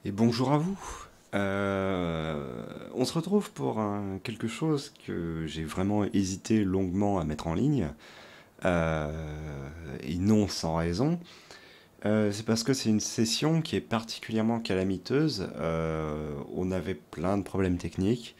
Et bonjour à vous. On se retrouve pour quelque chose que j'ai vraiment hésité longuement à mettre en ligne, et non sans raison. C'est parce que c'est une session qui est particulièrement calamiteuse. On avait plein de problèmes techniques.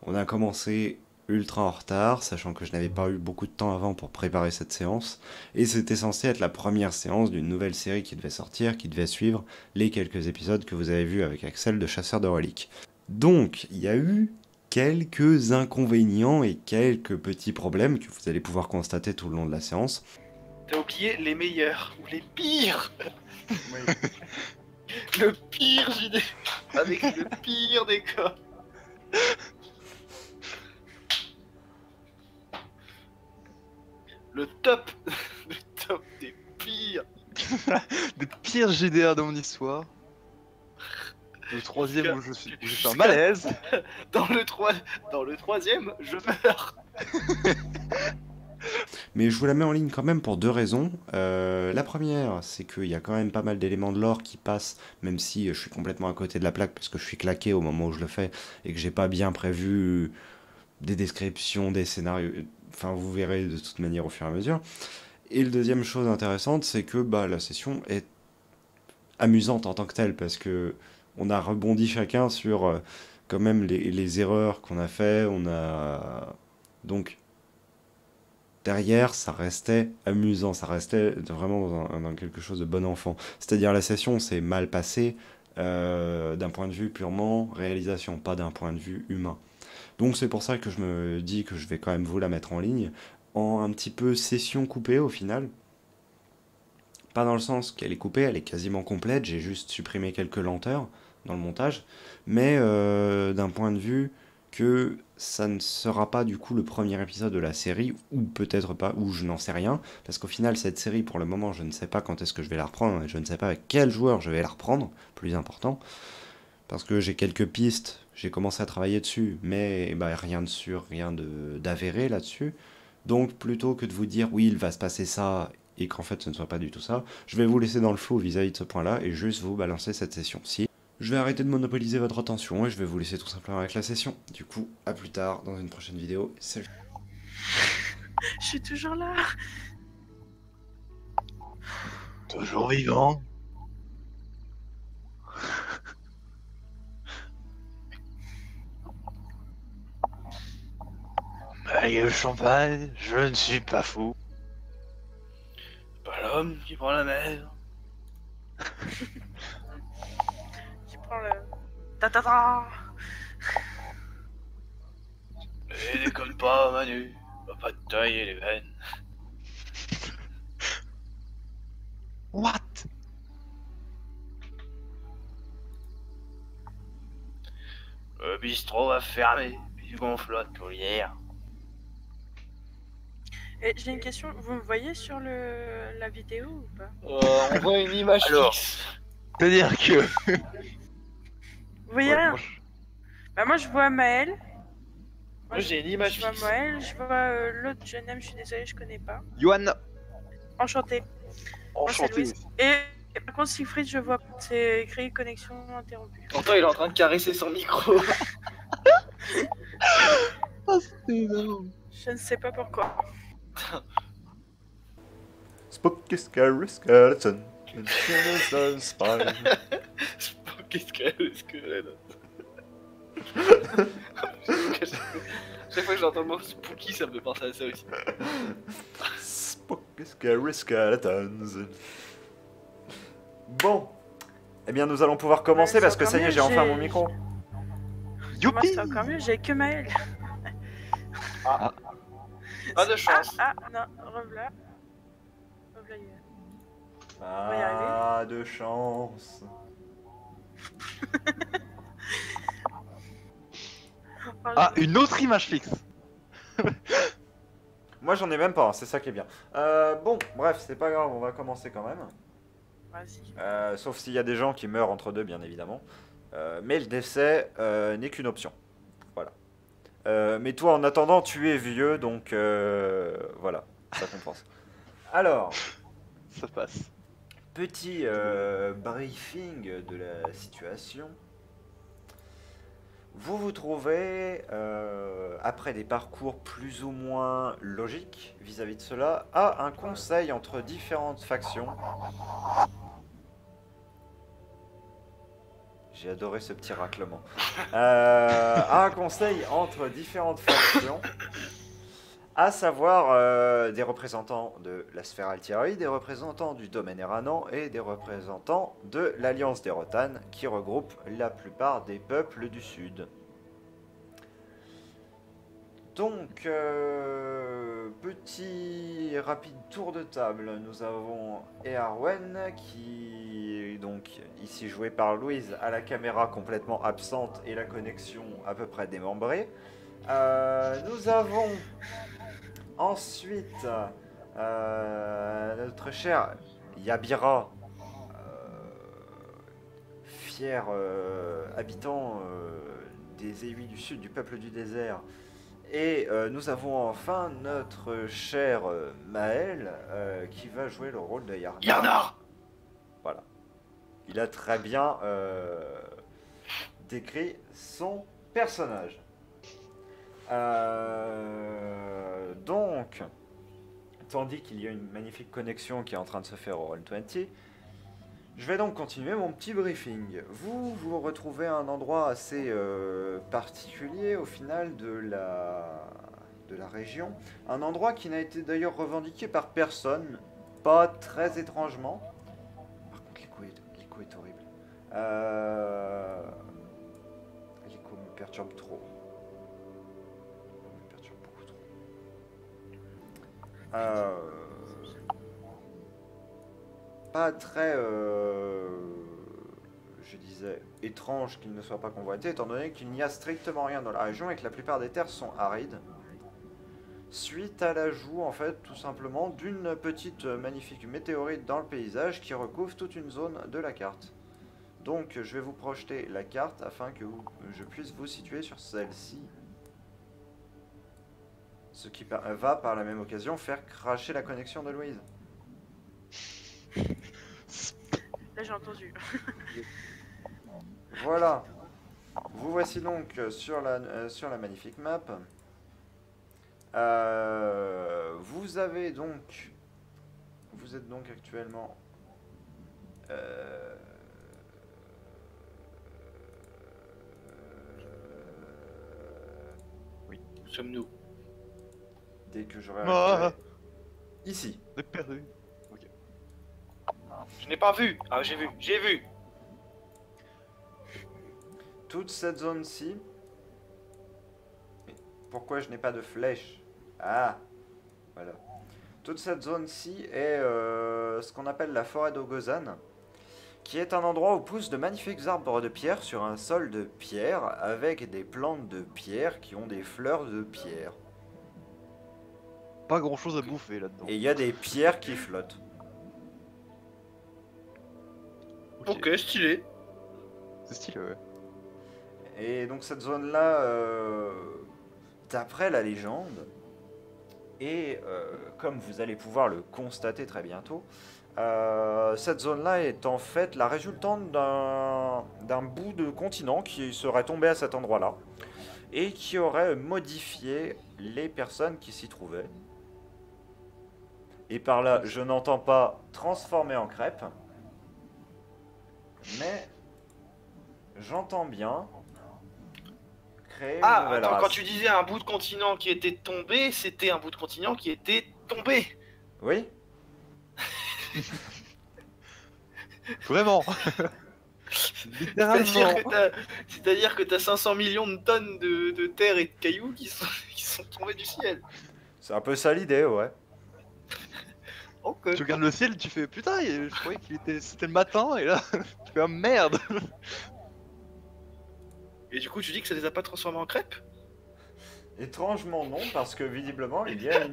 On a commencé ultra en retard, sachant que je n'avais pas eu beaucoup de temps avant pour préparer cette séance. Et c'était censé être la première séance d'une nouvelle série qui devait sortir, qui devait suivre les quelques épisodes que vous avez vus avec Axel de Chasseur de Reliques. Donc, il y a eu quelques inconvénients et quelques petits problèmes que vous allez pouvoir constater tout le long de la séance. T'as oublié les meilleurs, ou les pires. Oui. Le pire JD, avec le pire des cas. Le top, le top des pires. Des pires GDR de mon histoire. Le troisième où j'ai fait un Jusqu'à- malaise. Dans le troisième, je meurs. Mais je vous la mets en ligne quand même pour deux raisons. La première, c'est qu'il y a quand même pas mal d'éléments de lore qui passent, même si je suis complètement à côté de la plaque parce que je suis claqué au moment où je le fais et que j'ai pas bien prévu des descriptions, des scénarios. Enfin, vous verrez de toute manière au fur et à mesure. Et la deuxième chose intéressante, c'est que la session est amusante en tant que telle parce que on a rebondi chacun sur quand même les erreurs qu'on a fait. On a donc derrière, ça restait amusant, ça restait vraiment dans quelque chose de bon enfant. C'est-à-dire la session s'est mal passée d'un point de vue purement réalisation, pas d'un point de vue humain. Donc c'est pour ça que je me dis que je vais quand même vous la mettre en ligne, en un petit peu session coupée au final. Pas dans le sens qu'elle est coupée, elle est quasiment complète, j'ai juste supprimé quelques lenteurs dans le montage, mais d'un point de vue que ça ne sera pas du coup le premier épisode de la série, ou peut-être pas, ou je n'en sais rien, parce qu'au final cette série pour le moment je ne sais pas quand est-ce que je vais la reprendre, et je ne sais pas avec quel joueur je vais la reprendre, plus important, parce que j'ai quelques pistes, j'ai commencé à travailler dessus, mais rien de sûr, rien d'avéré là-dessus. Donc plutôt que de vous dire oui il va se passer ça et qu'en fait ce ne soit pas du tout ça, je vais vous laisser dans le flou vis-à-vis de ce point-là et juste vous balancer cette session-ci. Je vais arrêter de monopoliser votre attention et je vais vous laisser tout simplement avec la session. Du coup, à plus tard dans une prochaine vidéo. Salut. Je suis toujours là. Toujours vivant. Allez, le champagne, je ne suis pas fou. Pas l'homme qui prend la mer. Qui prend le... Ta ta ta. Et déconne pas Manu, va pas te tailler les veines. What? Le bistrot va fermer, puis gonfle la tourrière. Et j'ai une question, vous me voyez sur la vidéo ou pas? On voit une image Alors. fixe. C'est-à-dire que. Vous voyez Ouais, rien? moi, Bah moi je vois Maël. Moi j'ai une image Je vois fixe. Maël, je vois l'autre jeune homme, je suis désolée, je connais pas. Johan, Enchanté. Moi c'est enchanté. Louise. Et par contre Siegfried je vois pas, c'est écrit connexion interrompue. Pourtant il est en train de caresser son micro. Oh, c'est énorme. Je ne sais pas pourquoi. Spooky scary skeleton. Spine. Qu'est-ce qu'elle Chaque fois que j'entends le mot spooky, ça me fait penser à ça aussi. Spooky scary skeletons. Bon. Eh bien nous allons pouvoir commencer Ouais, parce c'est que ça y est, encore j'ai mieux, enfin j'ai- mon micro. Moi Youpi! c'est encore mieux, j'ai que Maël. Pas de chance. Ah non, revoilà. Revoilà. va y Pas de chance. Ah, une autre image fixe. Moi j'en ai même pas, c'est ça qui est bien. Bon, bref, c'est pas grave, on va commencer quand même. Vas-y. Sauf s'il y a des gens qui meurent entre deux, bien évidemment. Mais le décès n'est qu'une option. Voilà. Mais toi, en attendant, tu es vieux, donc voilà, ça compense. Alors, Ça passe. Petit briefing de la situation. Vous vous trouvez, après des parcours plus ou moins logiques vis-à-vis de cela, à un conseil entre différentes factions. J'ai adoré ce petit raclement. À un conseil entre différentes factions, à savoir des représentants de la sphère Altieri, des représentants du domaine Eranan et des représentants de l'Alliance des Rotanes, qui regroupe la plupart des peuples du Sud. Donc, petit rapide tour de table, nous avons Earwen qui, donc, ici joué par Louise, à la caméra complètement absente et la connexion à peu près démembrée. Nous avons ensuite notre cher Yabira, fier habitant des Ewi du Sud, du peuple du désert. Et nous avons enfin notre cher Maël qui va jouer le rôle de Yarnar. Yarnar. Voilà. Il a très bien décrit son personnage. Donc, tandis qu'il y a une magnifique connexion qui est en train de se faire au Roll20, je vais donc continuer mon petit briefing. Vous vous retrouvez à un endroit assez particulier au final de la région. Un endroit qui n'a été d'ailleurs revendiqué par personne, pas très étrangement. Par contre, l'écho est horrible. L'écho me perturbe trop. Me perturbe beaucoup trop. Pas très, je disais, étrange qu'il ne soit pas convoité, étant donné qu'il n'y a strictement rien dans la région et que la plupart des terres sont arides. Suite à l'ajout, en fait, tout simplement, d'une petite magnifique météorite dans le paysage qui recouvre toute une zone de la carte. Donc, je vais vous projeter la carte afin que je puisse vous situer sur celle-ci. Ce qui va, par la même occasion, faire cracher la connexion de Louise. Là, j'ai entendu. Voilà. Vous voici donc sur la magnifique map. Vous êtes donc actuellement Oui, où sommes-nous? dès que j'aurai Ah, ici. on est perdu. Je n'ai pas vu. Ah, j'ai vu, j'ai vu. Toute cette zone-ci. Mais pourquoi je n'ai pas de flèche? Ah, voilà. Toute cette zone-ci est ce qu'on appelle la forêt d'Ogozan, qui est un endroit où poussent de magnifiques arbres de pierre sur un sol de pierre, avec des plantes de pierre qui ont des fleurs de pierre. Pas grand chose à bouffer là-dedans. Et il y a des pierres qui flottent. Ok, stylé. C'est stylé, ouais. Et donc cette zone-là, d'après la légende, et comme vous allez pouvoir le constater très bientôt, cette zone-là est en fait la résultante d'un bout de continent qui serait tombé à cet endroit-là et qui aurait modifié les personnes qui s'y trouvaient. Et par là, je n'entends pas transformer en crêpe, mais j'entends bien créer une Ah, nouvelle attends, race. quand tu disais un bout de continent qui était tombé, c'était un bout de continent qui était tombé. Oui? Vraiment. Littéralement. C'est-à-dire que t'as 500 millions de tonnes de terre et de cailloux qui sont tombés du ciel. C'est un peu ça l'idée, ouais. Ok. Tu regardes le ciel, tu fais putain, je croyais c'était le matin et là tu fais ah, merde. Et du coup, tu dis que ça les a pas transformés en crêpes? Étrangement non, parce que visiblement il y a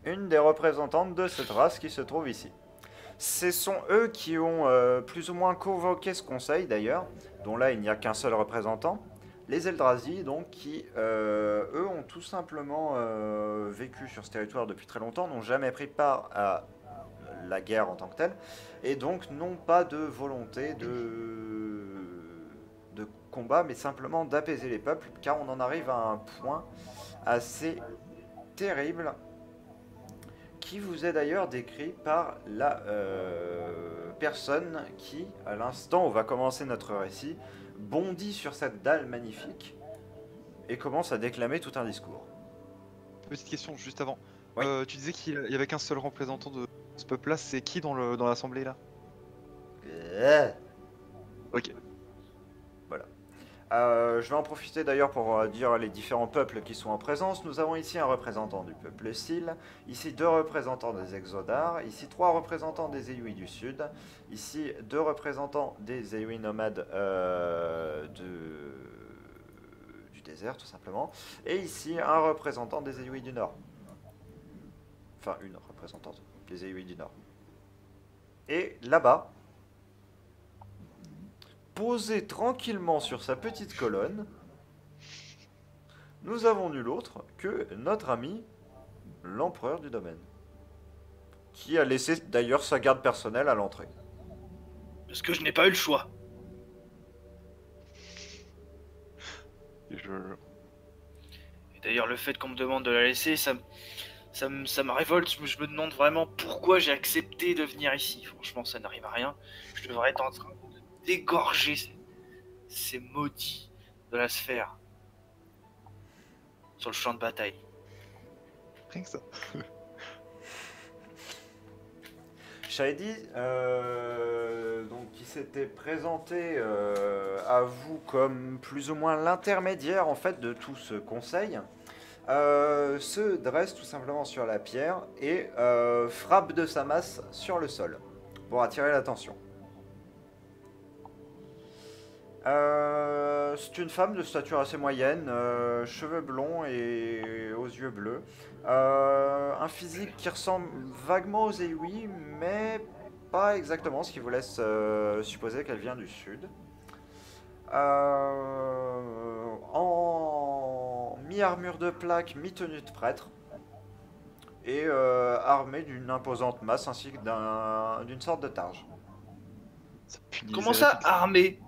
une des représentantes de cette race qui se trouve ici. Ce sont eux qui ont plus ou moins convoqué ce conseil d'ailleurs, dont là il n'y a qu'un seul représentant. Les Eldrazi, donc, qui eux ont tout simplement vécu sur ce territoire depuis très longtemps, n'ont jamais pris part à la guerre en tant que telle, et donc n'ont pas de volonté de combat, mais simplement d'apaiser les peuples, car on en arrive à un point assez terrible, qui vous est d'ailleurs décrit par la personne qui, à l'instant où va commencer notre récit, bondit sur cette dalle magnifique et commence à déclamer tout un discours. Petite question juste avant. Oui. Tu disais qu'il y avait qu'un seul représentant de ce peuple-là, c'est qui dans l'assemblée là? Ok. Je vais en profiter d'ailleurs pour dire les différents peuples qui sont en présence. Nous avons ici un représentant du peuple Sil, ici 2 représentants des Exodars, ici 3 représentants des Eyui du Sud, ici 2 représentants des Eyui nomades du désert tout simplement, et ici un représentant des Eyui du Nord. Enfin, une représentante des Eyui du Nord. Et là-bas, posé tranquillement sur sa petite colonne, nous avons nul autre que notre ami l'empereur du domaine, qui a laissé d'ailleurs sa garde personnelle à l'entrée. Parce que je n'ai pas eu le choix. Et d'ailleurs, le fait qu'on me demande de la laisser, ça me révolte. Je me demande vraiment pourquoi j'ai accepté de venir ici. Franchement, ça n'arrive à rien. Je devrais être en train d'égorger ces maudits de la sphère sur le champ de bataille. Rien que ça. Shady, donc qui s'était présenté à vous comme plus ou moins l'intermédiaire en fait de tout ce conseil, se dresse tout simplement sur la pierre et frappe de sa masse sur le sol pour attirer l'attention. C'est une femme de stature assez moyenne, cheveux blonds et aux yeux bleus. Un physique qui ressemble vaguement aux Eyui, mais pas exactement, ce qui vous laisse supposer qu'elle vient du sud. En mi-armure de plaque, mi-tenue de prêtre, et armée d'une imposante masse ainsi que d'une sorte de targe. Comment ça, armé?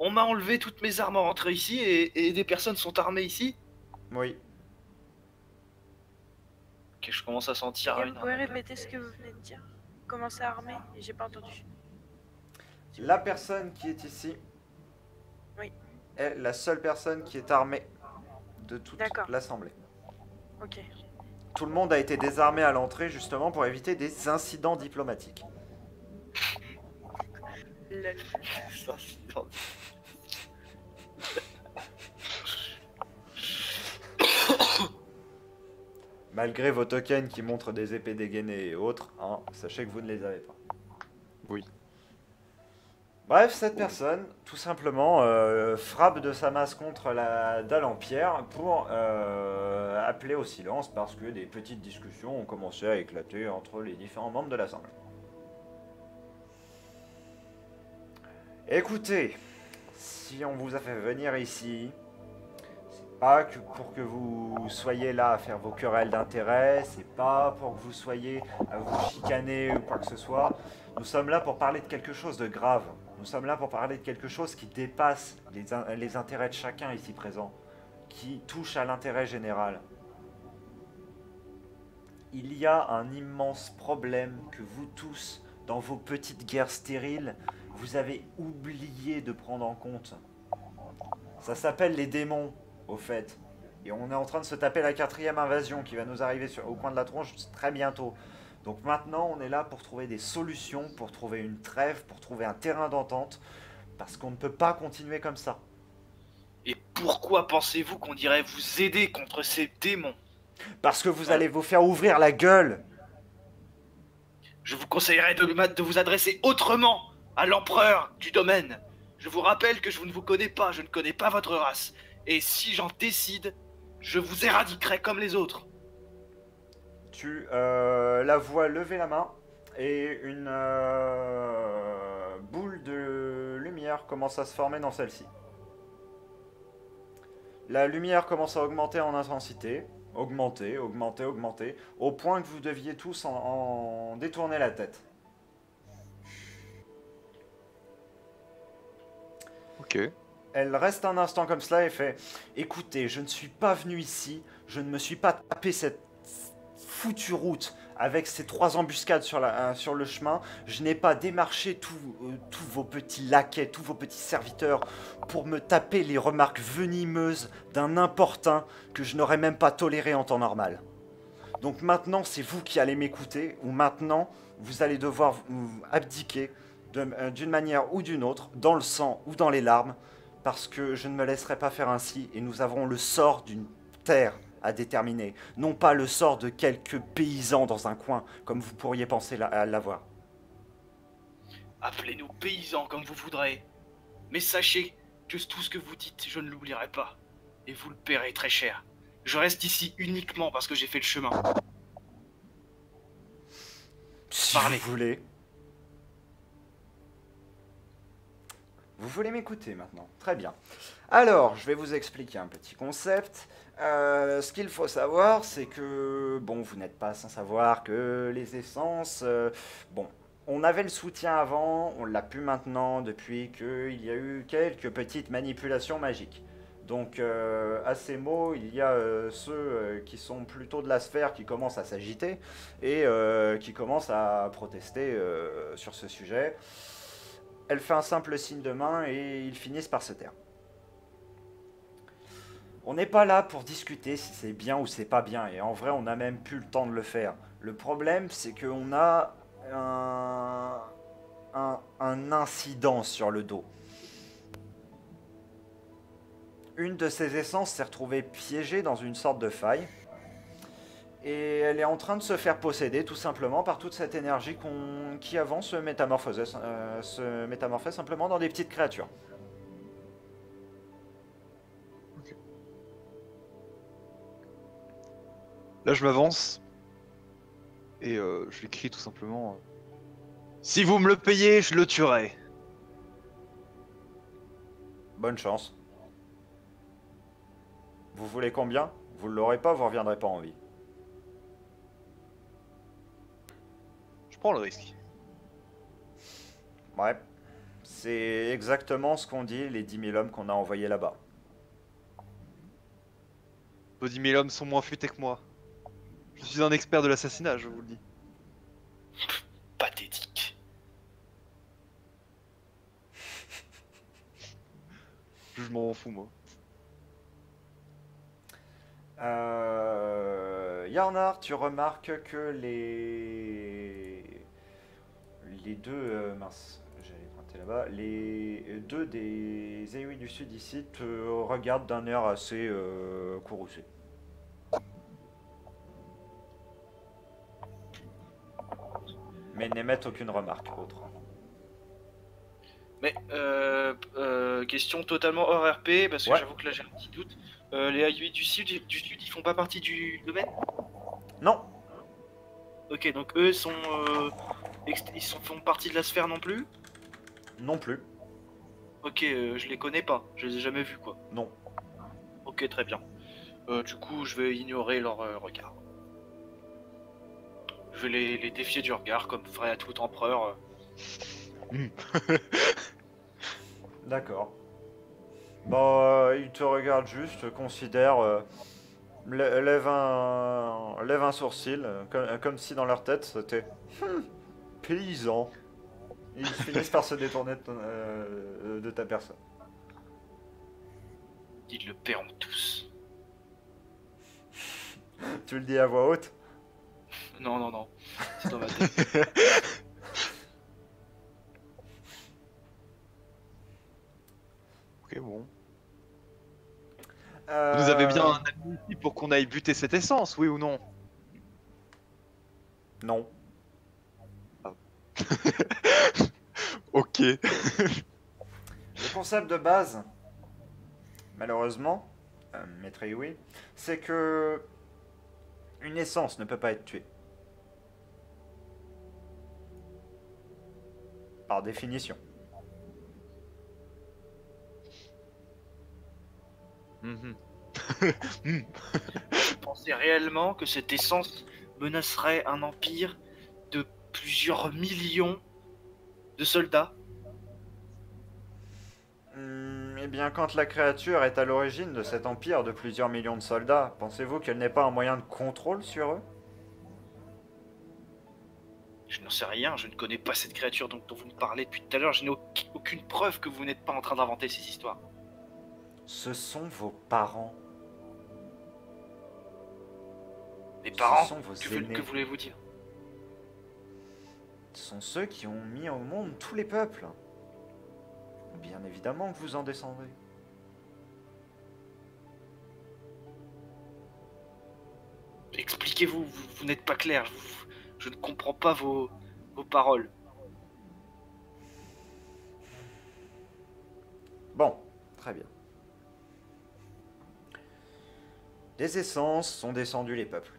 On m'a enlevé toutes mes armes en rentrant ici et des personnes sont armées ici? Oui. Ok, je commence à sentir Vous pouvez répéter ce que vous venez de dire? Comment ça armé? J'ai pas entendu. La personne qui est ici est la seule personne qui est armée de toute l'assemblée. Ok. Tout le monde a été désarmé à l'entrée justement pour éviter des incidents diplomatiques. Malgré vos tokens qui montrent des épées dégainées et autres, hein, sachez que vous ne les avez pas. Oui. Bref, cette personne, tout simplement, frappe de sa masse contre la dalle en pierre pour appeler au silence parce que des petites discussions ont commencé à éclater entre les différents membres de l'Assemblée. Écoutez, si on vous a fait venir ici, c'est pas que pour que vous soyez là à faire vos querelles d'intérêt, c'est pas pour que vous soyez à vous chicaner ou quoi que ce soit. Nous sommes là pour parler de quelque chose de grave. Nous sommes là pour parler de quelque chose qui dépasse les intérêts de chacun ici présent, qui touche à l'intérêt général. Il y a un immense problème que vous tous, dans vos petites guerres stériles, vous avez oublié de prendre en compte. Ça s'appelle les démons, au fait. Et on est en train de se taper la 4e invasion qui va nous arriver au coin de la tronche très bientôt. Donc maintenant, on est là pour trouver des solutions, pour trouver une trêve, pour trouver un terrain d'entente, parce qu'on ne peut pas continuer comme ça. Et pourquoi pensez-vous qu'on irait vous aider contre ces démons? Parce que vous allez vous faire ouvrir la gueule. Je vous conseillerais de vous adresser autrement à l'empereur du domaine. Je vous rappelle que je ne vous connais pas, je ne connais pas votre race. Et si j'en décide, je vous éradiquerai comme les autres. Tu la vois lever la main et une boule de lumière commence à se former dans celle-ci. La lumière commence à augmenter en intensité Augmenter, augmenter, augmenter, au point que vous deviez tous en détourner la tête. Ok. Elle reste un instant comme cela et fait: écoutez, je ne suis pas venu ici, je ne me suis pas tapé cette foutue route avec ces 3 embuscades sur le chemin. Je n'ai pas démarché tous vos petits laquais, tous vos petits serviteurs pour me taper les remarques venimeuses d'un importun que je n'aurais même pas toléré en temps normal. Donc maintenant, c'est vous qui allez m'écouter, ou maintenant, vous allez devoir vous abdiquer d'une manière ou d'une autre, dans le sang ou dans les larmes, parce que je ne me laisserai pas faire ainsi, et nous avons le sort d'une terre à déterminer, non pas le sort de quelques paysans dans un coin, comme vous pourriez penser à l'avoir. Appelez-nous paysans comme vous voudrez. Mais sachez que tout ce que vous dites, je ne l'oublierai pas. Et vous le paierez très cher. Je reste ici uniquement parce que j'ai fait le chemin. Si Parlez. vous voulez. Vous voulez m'écouter maintenant? Très bien. Alors, je vais vous expliquer un petit concept. Ce qu'il faut savoir, c'est que, bon, vous n'êtes pas sans savoir que les essences, bon, on avait le soutien avant, on l'a plus maintenant depuis qu'il y a eu quelques petites manipulations magiques. Donc, à ces mots, il y a ceux qui sont plutôt de la sphère qui commencent à s'agiter et qui commencent à protester sur ce sujet. Elle fait un simple signe de main et ils finissent par se taire. On n'est pas là pour discuter si c'est bien ou c'est pas bien, et en vrai on n'a même plus le temps de le faire. Le problème c'est qu'on a un incident sur le dos. Une de ces essences s'est retrouvée piégée dans une sorte de faille, et elle est en train de se faire posséder tout simplement par toute cette énergie qui avant se métamorphosait simplement dans des petites créatures. Là, je m'avance et je lui crie tout simplement si vous me le payez, je le tuerai. Bonne chance. Vous voulez combien? Vous ne l'aurez pas, vous ne reviendrez pas en vie. Je prends le risque. Ouais. C'est exactement ce qu'ont dit les 10 000 hommes qu'on a envoyés là-bas. Vos 10 000 hommes sont moins futés que moi. Je suis un expert de l'assassinat, je vous le dis. Pathétique. Je m'en fous, moi. Yarnar, tu remarques que les deux mince, j'allais pointer là-bas. Les deux des Aïouis du Sud ici te regardent d'un air assez courroucé. Mais n'émettent aucune remarque autre. Mais, question totalement hors RP, parce que Ouais. j'avoue que là j'ai un petit doute. Les AUI du Sud, ils font pas partie du domaine? Non, Ok, donc eux sont, font partie de la sphère non plus? non plus, Ok, je les connais pas, je les ai jamais vus quoi. non. Ok, très bien. Du coup, je vais ignorer leur regard. Je vais les défier du regard, comme ferait à tout empereur. D'accord. Bah, ils te regardent juste, considèrent, lève un sourcil, comme si dans leur tête c'était paysan. Ils finissent par se détourner de ta personne. Ils le paieront tous. Tu le dis à voix haute? Non, non, non. C'est dans ma tête. Ok, bon. Vous avez bien un ami ici pour qu'on aille buter cette essence, oui ou non? Non. Ok. Le concept de base, malheureusement, Maître Yui, c'est que une essence ne peut pas être tuée. Par définition. Mhm. Vous pensez réellement que cette essence menacerait un empire de plusieurs millions de soldats? Eh bien, quand la créature est à l'origine de cet empire de plusieurs millions de soldats, pensez-vous qu'elle n'est pas un moyen de contrôle sur eux? Je n'en sais rien, je ne connais pas cette créature dont vous me parlez depuis tout à l'heure, je n'ai aucune preuve que vous n'êtes pas en train d'inventer ces histoires. Ce sont vos parents. Mes Ce parents, sont vos que aînés. voulez-vous dire? Ce sont ceux qui ont mis au monde tous les peuples. Bien évidemment que vous en descendez. Expliquez-vous, vous n'êtes pas clair, je ne comprends pas vos paroles. Bon, très bien. Des essences sont descendues les peuples.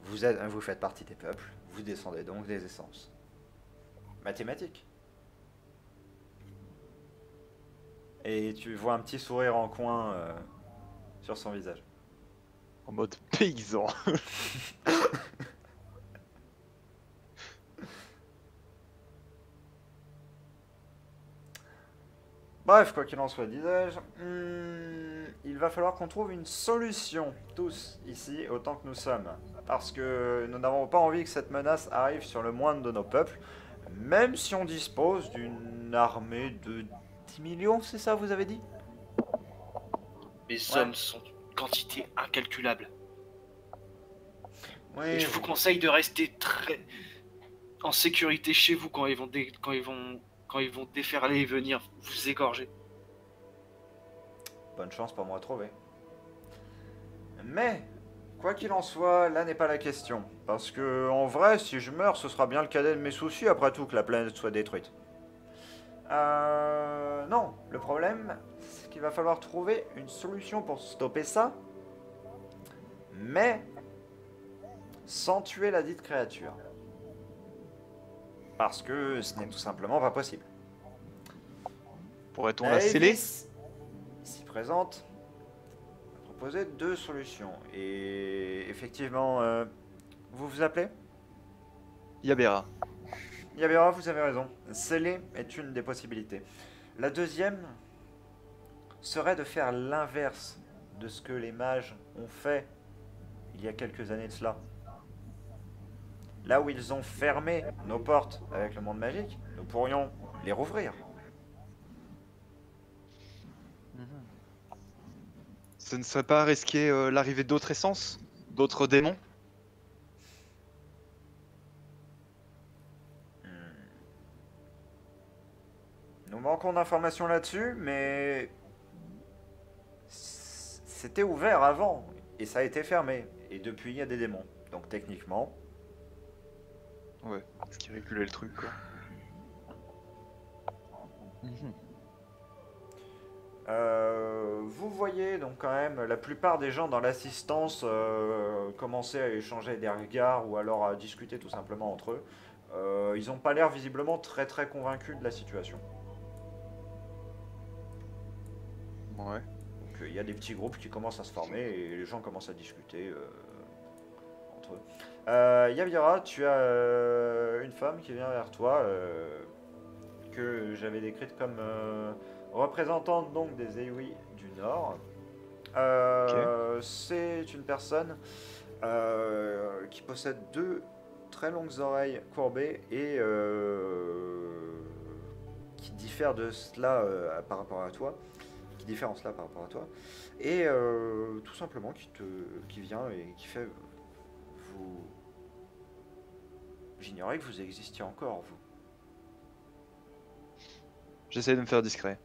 Vous faites partie des peuples, vous descendez donc des essences. Mathématiques. Et tu vois un petit sourire en coin sur son visage. En mode paysan. Bref, quoi qu'il en soit, disais-je, il va falloir qu'on trouve une solution, tous, ici, autant que nous sommes. Parce que nous n'avons pas envie que cette menace arrive sur le moindre de nos peuples, même si on dispose d'une armée de 10 millions, c'est ça, vous avez dit? Mes hommes sont une quantité incalculable. Oui. Et je vous conseille de rester très en sécurité chez vous quand ils vont déferler et venir vous égorger. Bonne chance pour me retrouver. Mais, quoi qu'il en soit, là n'est pas la question. Parce que, en vrai, si je meurs, ce sera bien le cadet de mes soucis, après tout, que la planète soit détruite. Non, le problème, c'est qu'il va falloir trouver une solution pour stopper ça, mais sans tuer la dite créature. Parce que ce n'est tout simplement pas possible. Pourrait-on la sceller? Aegis, ici présente, a proposé deux solutions. Et effectivement, vous vous appelez? Yabera. Yabera, vous avez raison. Sceller est une des possibilités. La deuxième serait de faire l'inverse de ce que les mages ont fait il y a quelques années de cela. Là où ils ont fermé nos portes avec le monde magique, nous pourrions les rouvrir. Ce ne serait pas risquer l'arrivée d'autres essences? D'autres démons? Nous manquons d'informations là-dessus, mais c'était ouvert avant et ça a été fermé. Et depuis, il y a des démons. Donc techniquement, Ouais, ce qui régulait le truc, quoi. vous voyez donc quand même la plupart des gens dans l'assistance commencer à échanger des regards ou alors à discuter tout simplement entre eux. Ils n'ont pas l'air visiblement très convaincus de la situation. Ouais. Donc il y a des petits groupes qui commencent à se former et les gens commencent à discuter entre eux. Yavira, tu as une femme qui vient vers toi que j'avais décrite comme représentante donc des Ewi du Nord. C'est une personne qui possède deux très longues oreilles courbées et qui diffère de cela par rapport à toi. Qui diffère en cela par rapport à toi. Et tout simplement qui vient et qui fait... J'ignorais que vous existiez encore, vous. J'essaie de me faire discret.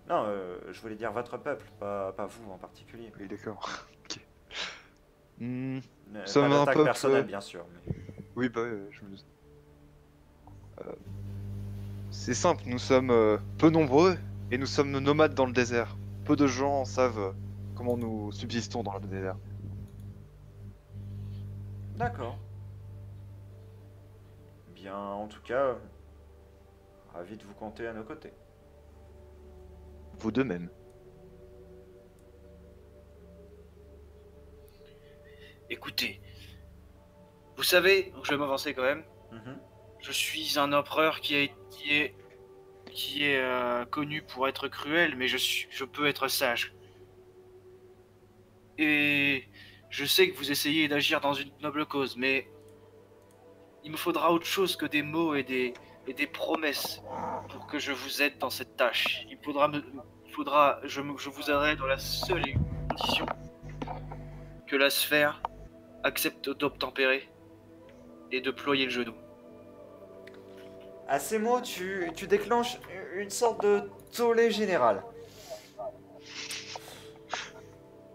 Non, je voulais dire votre peuple, pas vous en particulier. Oui, d'accord. Ok. Pas sommes un d'attaque peuple, personnelle, bien sûr. Mais... Oui, bah je me doute. C'est simple, nous sommes peu nombreux et nous sommes nomades dans le désert. Peu de gens savent comment nous subsistons dans le désert. D'accord. Bien, en tout cas, ravi de vous compter à nos côtés. Vous deux même. Écoutez, vous savez, je vais m'avancer quand même. Mhm. Je suis un empereur qui est connu pour être cruel, mais je peux être sage. Et je sais que vous essayez d'agir dans une noble cause, mais il me faudra autre chose que des mots et des promesses pour que je vous aide dans cette tâche. Je vous aiderai dans la seule condition que la sphère accepte d'obtempérer et de ployer le genou. À ces mots, tu déclenches une sorte de tollé général.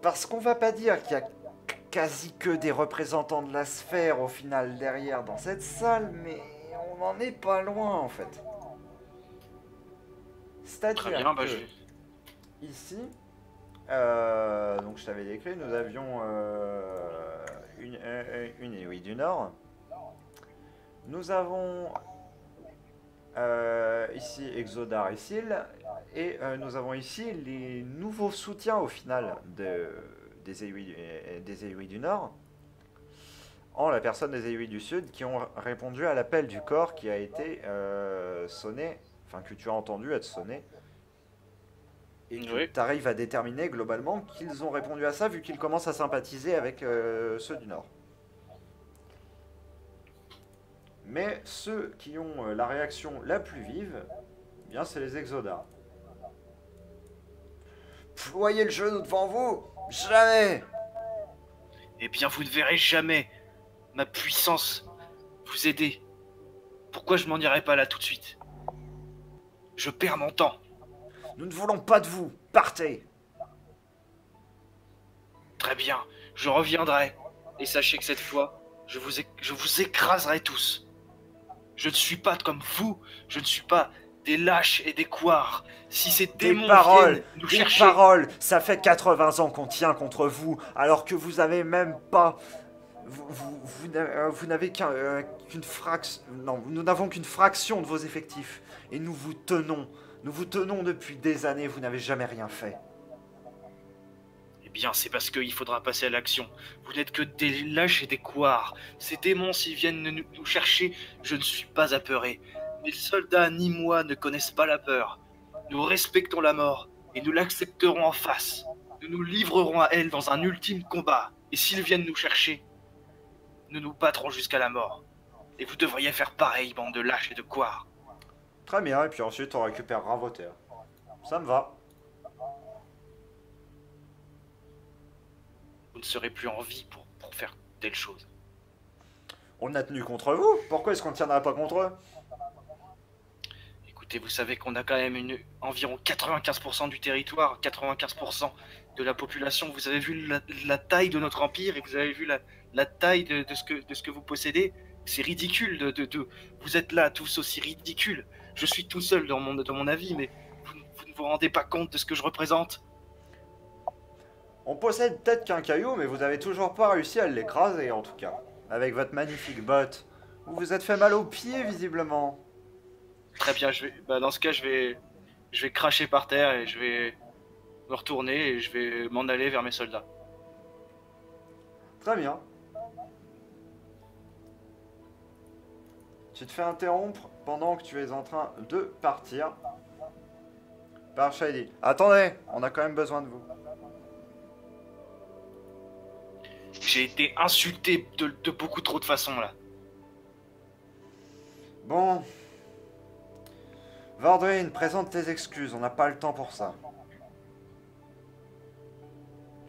Parce qu'on va pas dire qu'il y a quasi que des représentants de la sphère au final derrière dans cette salle, mais on n'en est pas loin en fait. C'est-à-dire Très bien, bah que je... ici, donc je t'avais décrit, nous avions une Eowyn du Nord. Nous avons ici Exodar et Syl, et nous avons ici les nouveaux soutiens au final des Eowyn du Nord, en la personne des Eowyn du Sud, qui ont répondu à l'appel du corps qui a été sonné, enfin que tu as entendu être sonné, et Oui. tu arrives à déterminer globalement qu'ils ont répondu à ça, vu qu'ils commencent à sympathiser avec ceux du Nord. Mais ceux qui ont la réaction la plus vive, eh bien c'est les Exodars. Ployez le genou devant vous, jamais. Eh bien, vous ne verrez jamais ma puissance vous aider. Pourquoi je m'en irai pas là tout de suite? Je perds mon temps. Nous ne voulons pas de vous, partez. Très bien, je reviendrai. Et sachez que cette fois, je vous écraserai tous. Je ne suis pas comme vous, je ne suis pas des lâches et des couards. Si ces démons viennent nous chercher... Des paroles, ça fait 80 ans qu'on tient contre vous, alors que vous avez même pas... Vous n'avez qu'une fraction... Non, nous n'avons qu'une fraction de vos effectifs. Et nous vous tenons. Nous vous tenons depuis des années, vous n'avez jamais rien fait. Eh bien, c'est parce qu'il faudra passer à l'action. Vous n'êtes que des lâches et des couards. Ces démons, s'ils viennent nous chercher, je ne suis pas apeuré. Mes soldats ni moi ne connaissent pas la peur. Nous respectons la mort, et nous l'accepterons en face. Nous nous livrerons à elle dans un ultime combat. Et s'ils viennent nous chercher, nous nous battrons jusqu'à la mort. Et vous devriez faire pareil, bande de lâches et de couards. Très bien, et puis ensuite on récupérera vos terres. Ça me va. Vous ne serez plus en vie pour faire telle chose. On a tenu contre vous, pourquoi est-ce qu'on ne tiendra pas contre eux? Écoutez, vous savez qu'on a quand même environ 95% du territoire, 95% de la population. Vous avez vu la taille de notre empire et vous avez vu la taille de ce que vous possédez. C'est ridicule. Vous êtes là tous aussi ridicules. Je suis tout seul dans mon avis, mais vous ne vous rendez pas compte de ce que je représente. On possède peut-être qu'un caillou, mais vous avez toujours pas réussi à l'écraser en tout cas. Avec votre magnifique botte. Vous vous êtes fait mal aux pieds visiblement. Très bien, dans ce cas, je vais cracher par terre et je vais me retourner et je vais m'en aller vers mes soldats. Très bien. Tu te fais interrompre pendant que tu es en train de partir par Shady. Attendez, on a quand même besoin de vous. J'ai été insulté de beaucoup trop de façons là. Bon. Vordrin, présente tes excuses, on n'a pas le temps pour ça.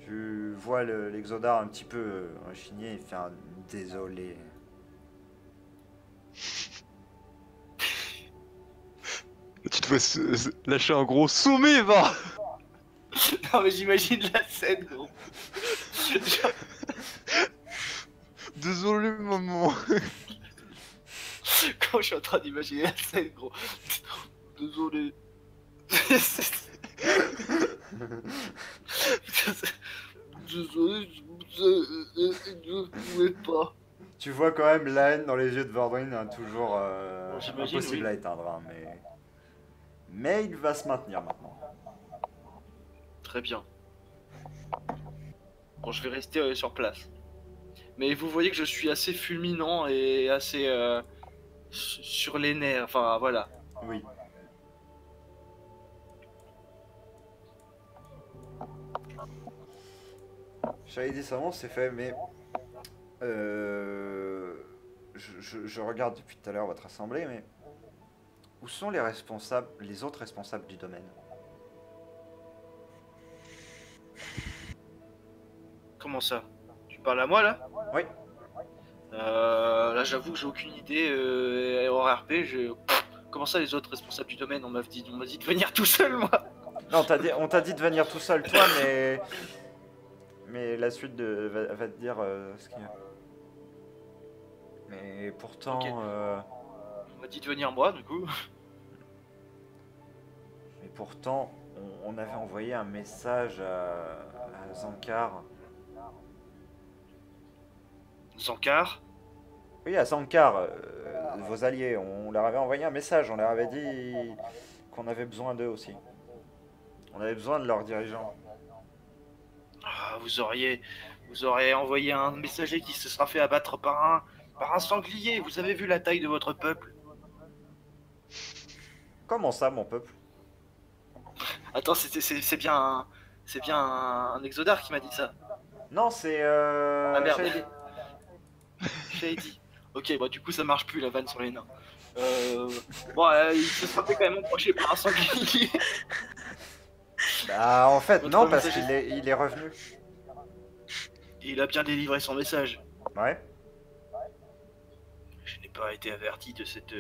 Tu vois l'Exodar un petit peu rechigner et fait un désolé. Tu te fais lâcher un gros soumis, va. Non mais j'imagine la scène gros. Désolé, maman. Quand je suis en train d'imaginer la scène gros. Désolé. Désolé, je ne pouvais pas. Tu vois quand même la haine dans les yeux de Vordrin, hein, toujours J'imagine, impossible oui. à éteindre. Hein, mais il va se maintenir maintenant. Très bien. Bon, je vais rester sur place. Mais vous voyez que je suis assez fulminant et assez sur les nerfs. Enfin, voilà. Oui. J'avais dit ça, c'est fait, mais je regarde depuis tout à l'heure votre assemblée, mais où sont les responsables, les autres responsables du domaine? Comment ça? Tu parles à moi là? Oui. Là, j'avoue que j'ai aucune idée. Hors RP, comment ça, les autres responsables du domaine? On m'a dit de venir tout seul, moi. Non, on t'a dit de venir tout seul, toi, mais la suite va te dire ce qu'il y a. Mais pourtant, Ok. On m'a dit de venir moi, du coup. mais pourtant, on avait envoyé un message à Zankar. Zankar. Oui, à Zankar, vos alliés. On leur avait envoyé un message. On leur avait dit qu'on avait besoin d'eux aussi. On avait besoin de leurs dirigeants. Ah, vous aurez envoyé un messager qui se sera fait abattre par un sanglier. Vous avez vu la taille de votre peuple? Comment ça, mon peuple? Attends, c'est bien un exodar qui m'a dit ça. Non, c'est Ah merde. Shady. Shady. Ok, bah du coup ça marche plus la vanne sur les nains. Bon, il se sera fait quand même approcher par un sanglier. Bah, en fait, Votre non, parce messager. qu'il est revenu. Et il a bien délivré son message. Ouais. Je n'ai pas été averti de cette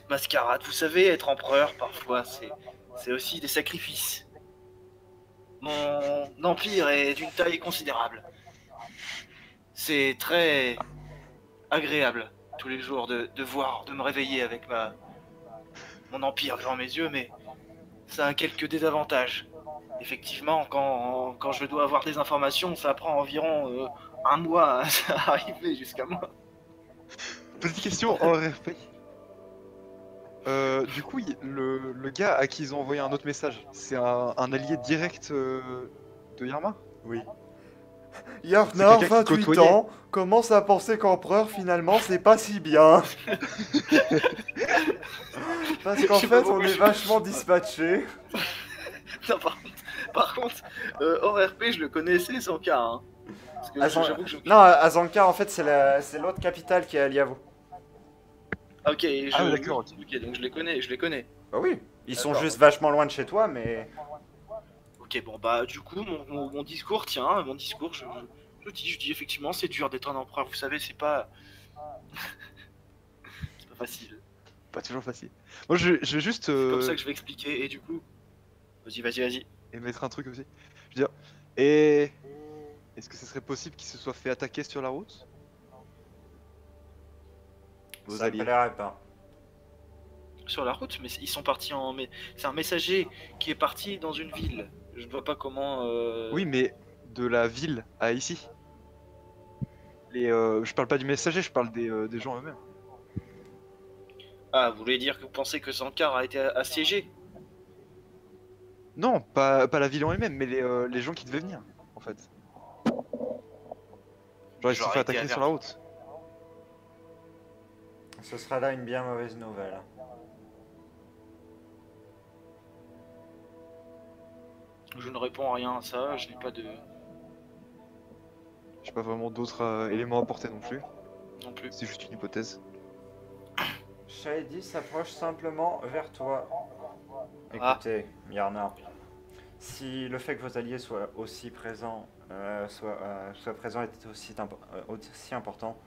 mascarade. Vous savez, être empereur, parfois, c'est aussi des sacrifices. Mon empire est d'une taille considérable. C'est très agréable tous les jours de me réveiller avec mon empire devant mes yeux, mais ça a quelques désavantages. Effectivement, quand je dois avoir des informations, ça prend environ un mois à arriver jusqu'à moi. Petite question en RP. Du coup, le gars à qui ils ont envoyé un autre message, c'est un allié direct de Yarma? Oui. C'est Yarnar, quelqu'un qui 28 côtoyait. ans, commence à penser qu'empereur, finalement, c'est pas si bien. Parce qu'en Je sais pas fait, on pourquoi est je- vachement dispatché. Non, par contre, hors RP, je le connaissais sans cas. Hein. Parce que j'avoue que je... Non, Azankar, en fait, c'est l'autre capitale qui est alliée à vous. Ok, Ah oui, d'accord, ok. ok, donc je les connais. Bah oui, ils sont D'accord. juste vachement loin de chez toi, mais... Ok, bon bah du coup, mon discours, tiens, je dis effectivement, c'est dur d'être un empereur, vous savez, c'est pas facile. Pas toujours facile. Moi, je vais juste C'est comme ça que je vais expliquer, et du coup, vas-y. émettre un truc aussi. Je veux dire, et est-ce que ce serait possible qu'il se soit fait attaquer sur la route? Vos Ça me alliés. plairait pas. Sur la route, mais ils sont partis mais c'est un messager qui est parti dans une ville. Je ne vois pas comment. Oui, mais de la ville à ici. Je parle pas du messager, je parle des gens eux-mêmes. Ah, vous voulez dire que vous pensez que Sankar a été assiégé? Non, pas la ville en elle-même, mais les gens qui devaient venir, en fait. Genre, ils se sont J'aurais fait été attaquer sur la route. Ce sera là une bien mauvaise nouvelle. Je ne réponds à rien à ça, je n'ai pas de. J'ai pas vraiment d'autres éléments à apporter non plus. Non plus. C'est juste une hypothèse. Shady s'approche simplement vers toi. Ah. Écoutez, Yarnar, si le fait que vos alliés soient aussi présents, soient présents est aussi important,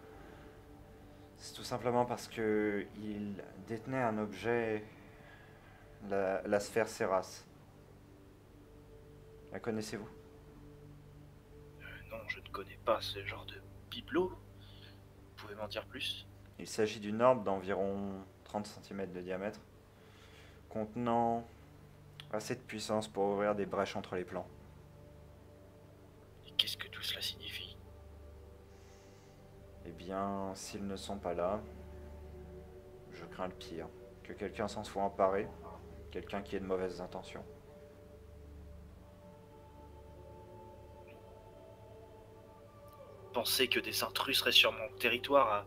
c'est tout simplement parce que ils détenaient un objet, la sphère Seras. La connaissez-vous? Non, je ne connais pas ce genre de bibelot. Vous pouvez m'en dire plus? Il s'agit d'une orbe d'environ 30 cm de diamètre, contenant assez de puissance pour ouvrir des brèches entre les plans. Et qu'est-ce que tout cela signifie? Eh bien, s'ils ne sont pas là, je crains le pire. Que quelqu'un s'en soit emparé, quelqu'un qui ait de mauvaises intentions. penser que des intrus seraient sur mon territoire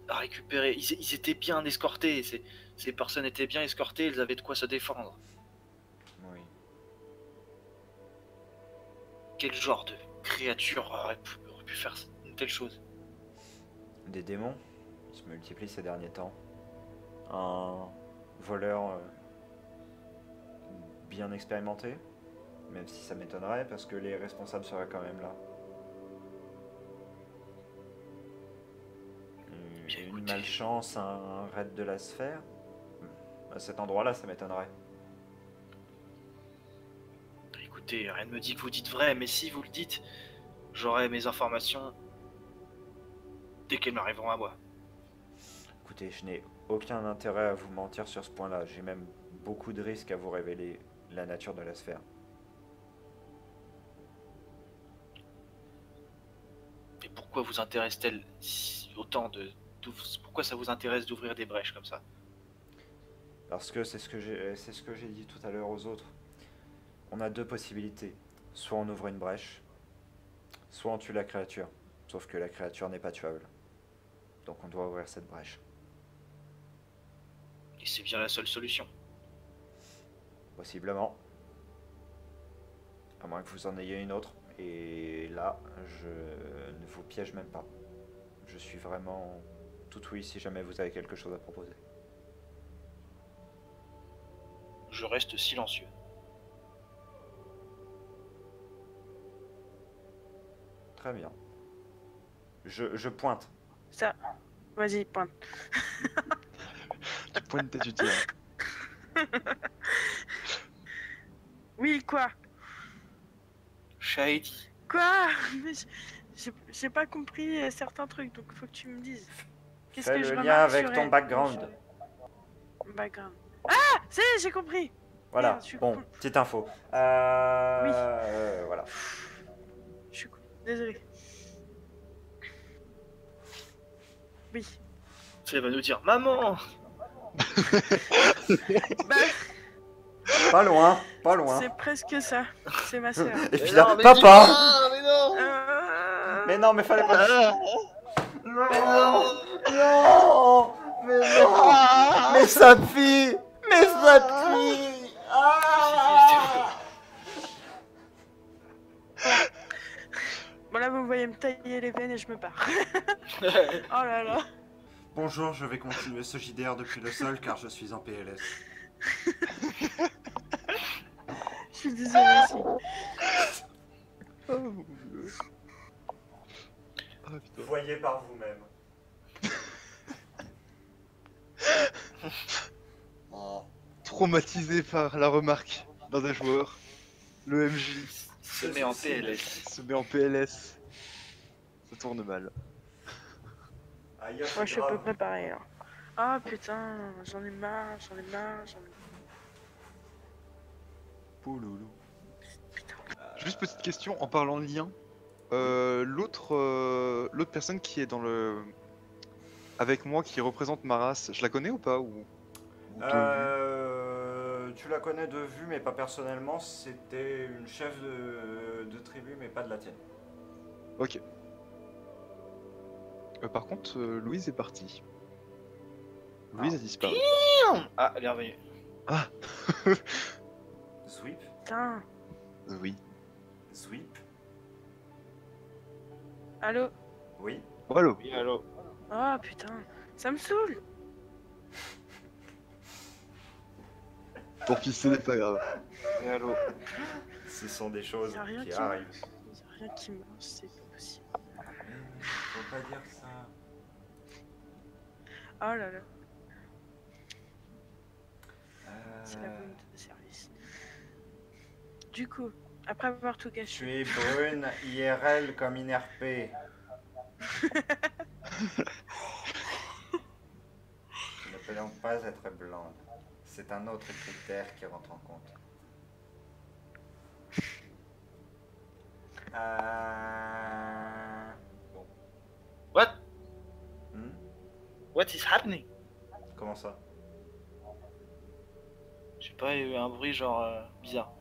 à récupérer. Ils étaient bien escortés, ces personnes étaient bien escortées, elles avaient de quoi se défendre. Oui. Quel genre de créature aurait pu faire une telle chose? Des démons, ils se multiplient ces derniers temps. Un voleur bien expérimenté, même si ça m'étonnerait parce que les responsables seraient quand même là. Bien, Une écoutez. malchance, un raid de la sphère. À cet endroit-là, ça m'étonnerait. Écoutez, rien ne me dit que vous dites vrai, mais si vous le dites, j'aurai mes informations dès qu'elles m'arriveront à moi. Écoutez, je n'ai aucun intérêt à vous mentir sur ce point-là. J'ai même beaucoup de risques à vous révéler la nature de la sphère. Et pourquoi vous intéresse-t-elle autant pourquoi ça vous intéresse d'ouvrir des brèches comme ça? Parce que c'est ce que j'ai dit tout à l'heure aux autres. On a deux possibilités. Soit on ouvre une brèche, soit on tue la créature. Sauf que la créature n'est pas tuable. Donc on doit ouvrir cette brèche. Et c'est bien la seule solution. Possiblement. À moins que vous en ayez une autre. Et là, je ne vous piège même pas. Je suis vraiment tout oui si jamais vous avez quelque chose à proposer. Je reste silencieux. Très bien. Je pointe. Ça. Vas-y, pointe. Tu pointes tes utile. Oui, quoi? Shady. Quoi? Mais j'ai pas compris certains trucs, donc faut que tu me dises. Qu'est-ce Fais que je le lien remarque avec sur ton elle? background. Background. Ah! Si, j'ai compris! Voilà, Merde, je suis bon, con. petite info. Voilà. Je suis con. Désolée. Oui. Ça va nous dire maman. Bah, Pas loin, pas loin. c'est presque ça. C'est ma sœur. Et puis là, papa! Mais non. Mais non, mais fallait pas. Ah, Non, non, mais non, mais sa fille, mais sa fille. Bon là, vous me voyez me tailler les veines et je me barre. Oh là là. Bonjour, je vais continuer ce JDR depuis le sol car je suis en PLS. Je suis désolée aussi. oh, oh, putain. Voyez par vous-même. Traumatisé par la remarque d'un des joueurs, le MJ Se met en PLS. se met en PLS. Ça tourne mal. Aïe, Moi, je suis à peu près pareil là. Ah putain, j'en ai marre. Pouloulou. Putain. Juste petite question en parlant de lien. L'autre personne qui est dans le avec moi qui représente ma race, je la connais ou pas ou Tu la connais de vue, mais pas personnellement. C'était une chef de tribu, mais pas de la tienne. Ok. Par contre, Louise est partie. Louise a disparu. Ah, elle est revenue. Ah Sweep, Putain. oui. sweep, Allô? oui. Voilà. Oui, allô. Ah putain, ça me saoule. Pour qui ce n'est pas grave. Oui, allô. Ce sont des choses Y a rien qui qui arrivent. Y'a rien qui marche, c'est pas possible. Faut pas dire ça. Oh là là, c'est la Euh, bonne de service. Du coup, après avoir tout Tu gâché, es brune IRL comme INRP. Tu ne peux donc pas être blonde. C'est un autre critère qui rentre en compte. Bon. What? Hmm? What is happening? Comment ça? Je sais pas, il y a eu un bruit genre bizarre.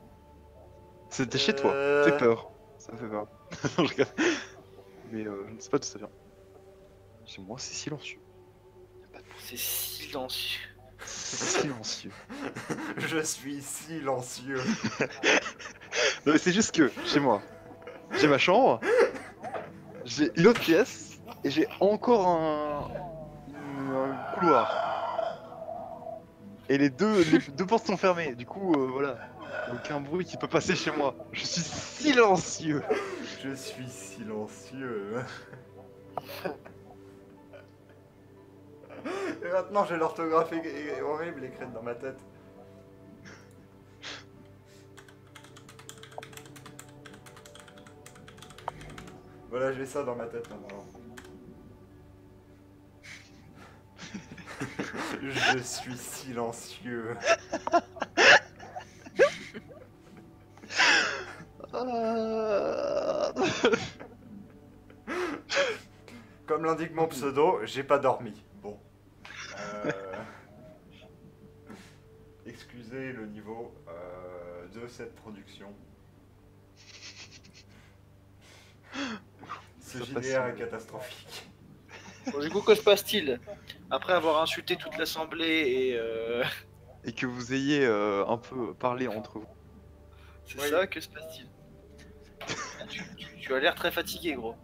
C'était chez toi. Fais peur. Ça me fait peur. Non, je rigole. Mais je ne sais pas d'où ça vient. Chez moi, c'est silencieux. C'est silencieux. C'est silencieux. Je suis silencieux. Non, mais c'est juste que, chez moi, j'ai ma chambre, j'ai une autre pièce, et j'ai encore un couloir. Et les deux portes sont fermées, du coup, voilà. Aucun bruit qui peut passer chez moi. Je suis silencieux. Je suis silencieux. Et maintenant j'ai l'orthographe horrible écrite dans ma tête. Voilà, j'ai ça dans ma tête maintenant. Je suis silencieux. Comme l'indique mon pseudo, j'ai pas dormi. Bon. Excusez le niveau de cette production. Ce JDR est catastrophique. Bon, du coup, que se passe-t-il? Après avoir insulté toute l'assemblée Et que vous ayez un peu parlé entre vous. c'est Oui. ça, que se passe-t-il? Tu as l'air très fatigué, gros.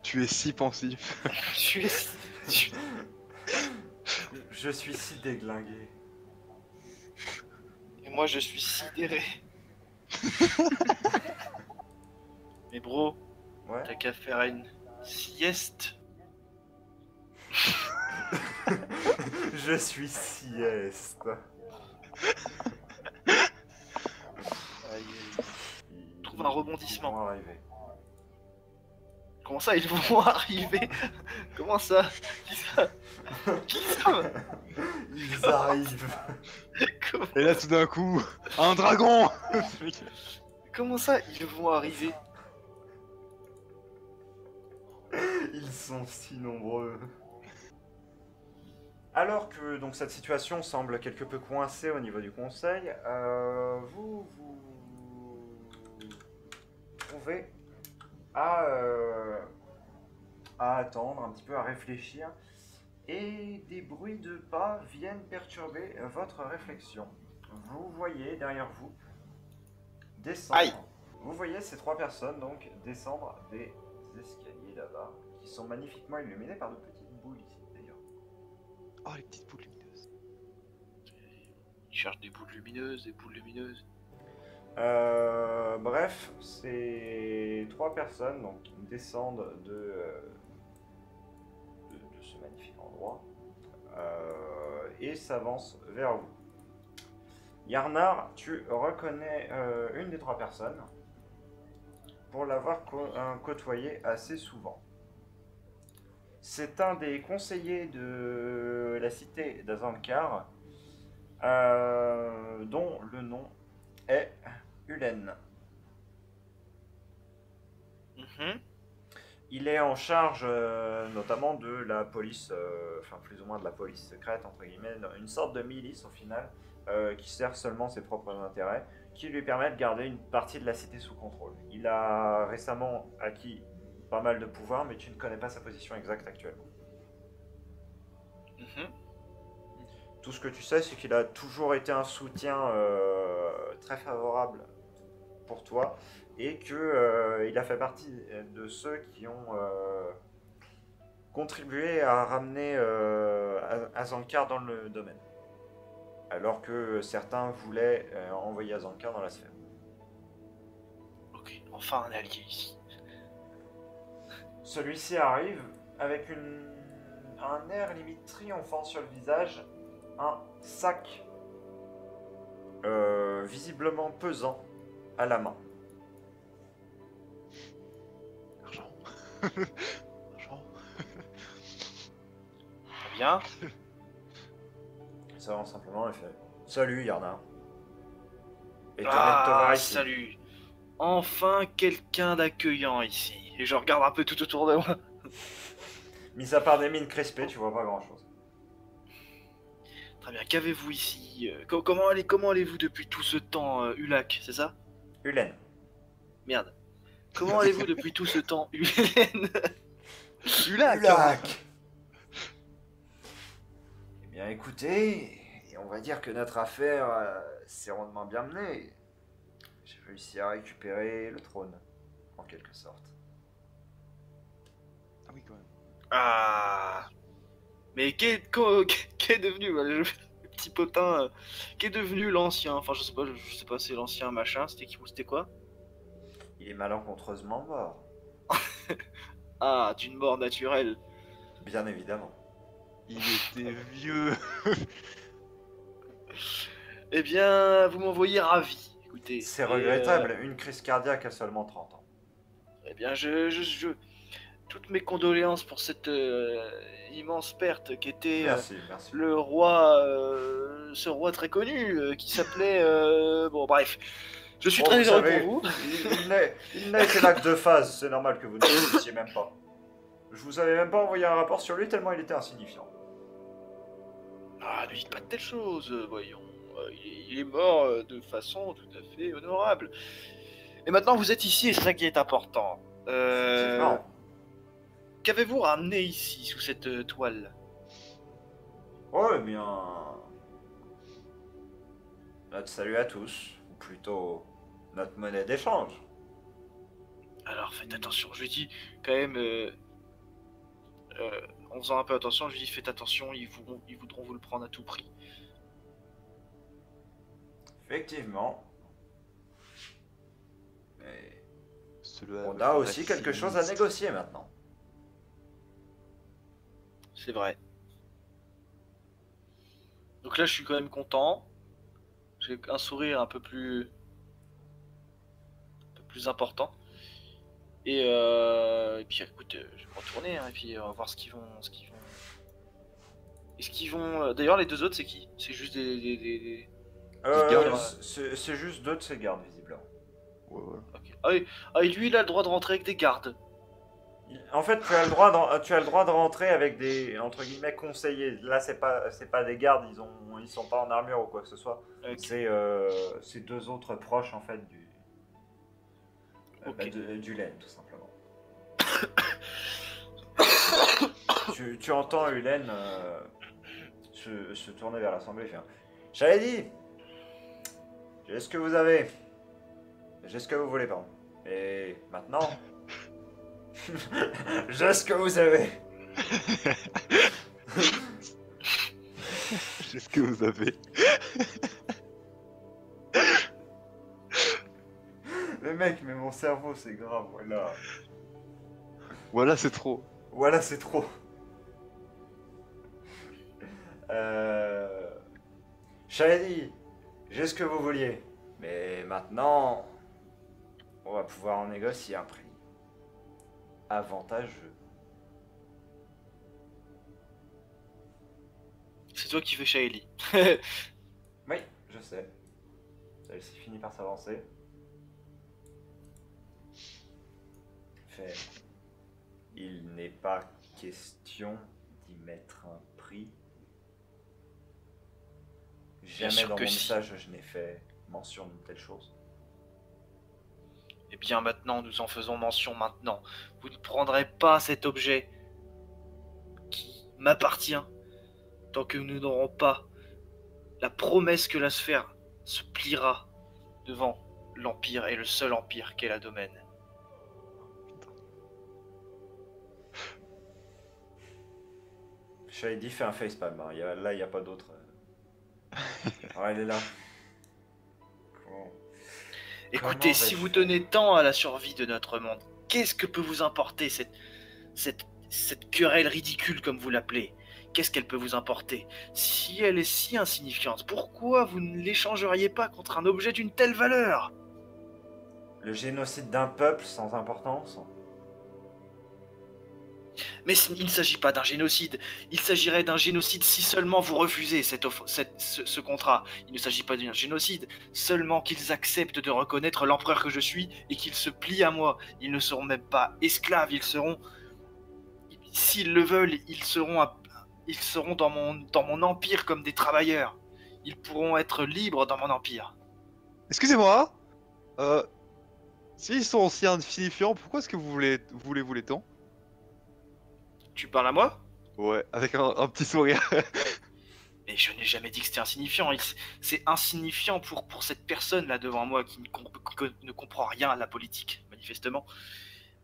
Tu es si pensif. tu- Je suis si déglingué. Et moi, je suis sidéré. Mais bro, Ouais. t'as qu'à faire une sieste. Je suis sieste. Trouve un rebondissement. Ils vont arriver. Comment ça, ils vont arriver? Comment ça? Qui ça? Qui ça? Ils arrivent. Comment- Et là, tout d'un coup, un dragon. Comment ça, ils vont arriver? Ils sont si nombreux. Alors que donc cette situation semble quelque peu coincée au niveau du conseil, vous trouvez à attendre un petit peu, à réfléchir, et des bruits de pas viennent perturber votre réflexion. Vous voyez derrière vous descendre. Aïe. Vous voyez ces trois personnes donc descendre des escaliers là-bas, qui sont magnifiquement illuminés par de petites boules ici d'ailleurs. Oh, les petites boules lumineuses. Ils cherchent des boules lumineuses, des boules lumineuses. Bref, ces trois personnes donc, descendent de ce magnifique endroit et s'avancent vers vous. Yarnar, tu reconnais une des trois personnes pour l'avoir côtoyé assez souvent. C'est un des conseillers de la cité d'Azankar dont le nom est Ulen. Il est en charge notamment de la police, enfin plus ou moins de la police secrète, entre guillemets, une sorte de milice au final, qui sert seulement ses propres intérêts, qui lui permet de garder une partie de la cité sous contrôle. Il a récemment acquis pas mal de pouvoir, mais tu ne connais pas sa position exacte actuellement. Tout ce que tu sais, c'est qu'il a toujours été un soutien très favorable pour toi, et que il a fait partie de ceux qui ont contribué à ramener Azankar dans le domaine, alors que certains voulaient envoyer Azankar dans la sphère. Ok, enfin un allié ici. Celui-ci arrive avec un air limite triomphant sur le visage, un sac visiblement pesant à la main. Argent. Argent. Très bien. Ça va simplement et fait « Salut Yarnar !» Et t'arrêtes de te voir Ah, ici. salut. Enfin quelqu'un d'accueillant ici. Et je regarde un peu tout autour de moi. Mis à part des mines crispées, tu vois pas grand chose. Très bien, qu'avez-vous ici? Comment allez-vous depuis tout ce temps, Ulac, c'est ça? Ulen. Merde. Comment allez-vous depuis tout ce temps, Hélène? Du lac. Lac. Eh bien, écoutez, on va dire que notre affaire s'est rondement bien menée. J'ai réussi à récupérer le trône, en quelque sorte. Ah oui, quand même. Ah. Mais qu'est devenu le petit potin qu'est devenu l'ancien? Enfin, je sais pas, c'est l'ancien machin, c'était quoi? Il est malencontreusement mort, Ah, d'une mort naturelle. bien évidemment. Il était vieux. Eh bien, vous m'envoyez ravi. Écoutez. C'est et, regrettable, une crise cardiaque à seulement 30 ans. Eh bien, toutes mes condoléances pour cette immense perte qui était Merci, merci. le roi, ce roi très connu qui s'appelait. Bon, bref. Je suis Bon, très vous heureux savez, pour vous. il n'est que l'acte de phase, c'est normal que vous ne le connaissiez même pas. Je vous avais même pas envoyé un rapport sur lui tellement il était insignifiant. Ah, ne dites pas de telles choses, voyons. Il est mort de façon tout à fait honorable. Et maintenant, vous êtes ici et c'est ça qui est important. Effectivement. Qu'avez-vous ramené ici, sous cette toile? Oh, eh bien... Notre salut à tous, ou plutôt notre monnaie d'échange. Alors, faites attention. Je lui dis, quand même, en faisant un peu attention, je lui dis, faites attention, ils voudront vous le prendre à tout prix. Effectivement. Mais Cela on me a paraît aussi quelque chose à sinistre. négocier maintenant. C'est vrai. Donc là, je suis quand même content. J'ai un sourire un peu plus important. Et puis écoute, je vais me retourner hein, et puis on va voir ce qu'ils vont. Est-ce qu'ils vont. D'ailleurs, les deux autres, c'est qui? C'est juste des gardes, c'est juste deux de ses gardes, visiblement. Ouais, voilà. Ok. Ah, et lui, il a le droit de rentrer avec des gardes. En fait, tu as le droit de rentrer avec des, entre guillemets, conseillers. Là, c'est pas des gardes, ils sont pas en armure ou quoi que ce soit. Ok. C'est deux autres proches, en fait, Ok. du laine, tout simplement. tu entends Hélène se tourner vers l'assemblée et faire « J'avais dit, j'ai ce que vous avez. J'ai ce que vous voulez, pardon. Et maintenant, j'ai ce que vous avez. » J'ai ce que vous avez. Mais mec, mais mon cerveau, c'est grave, voilà. Voilà, c'est trop. Voilà, c'est trop. J'avais dit, j'ai ce que vous vouliez. Mais maintenant, on va pouvoir en négocier un prix avantageux. C'est toi qui fais Shaeli. Oui, je sais. Celle-ci finit par s'avancer. Fait. Il n'est pas question d'y mettre un prix. Jamais sûr dans que mon si. message je n'ai fait mention d'une telle chose. Eh bien maintenant, nous en faisons mention maintenant. Vous ne prendrez pas cet objet qui m'appartient tant que nous n'aurons pas la promesse que la sphère se pliera devant l'Empire et le seul Empire qu'est la Domaine. Shady fait un facepalm, hein. Là il n'y a pas d'autre. Ouais, elle est là. Comment Écoutez, si vais-je vous faire tenez tant à la survie de notre monde, qu'est-ce que peut vous importer cette querelle ridicule comme vous l'appelez? Qu'est-ce qu'elle peut vous importer? Si elle est si insignifiante, pourquoi vous ne l'échangeriez pas contre un objet d'une telle valeur? Le génocide d'un peuple sans importance? Mais il ne s'agit pas d'un génocide, il s'agirait d'un génocide si seulement vous refusez ce contrat. Il ne s'agit pas d'un génocide, seulement qu'ils acceptent de reconnaître l'empereur que je suis et qu'ils se plient à moi. Ils ne seront même pas esclaves, ils seront... S'ils le veulent, ils seront dans mon empire comme des travailleurs. Ils pourront être libres dans mon empire. Excusez-moi. S'ils sont aussi insignifiants, pourquoi est-ce que voulez-vous les temps? Tu parles à moi? Ouais, avec un petit sourire. Mais je n'ai jamais dit que c'était insignifiant. C'est insignifiant pour cette personne là devant moi qui ne comprend rien à la politique, manifestement.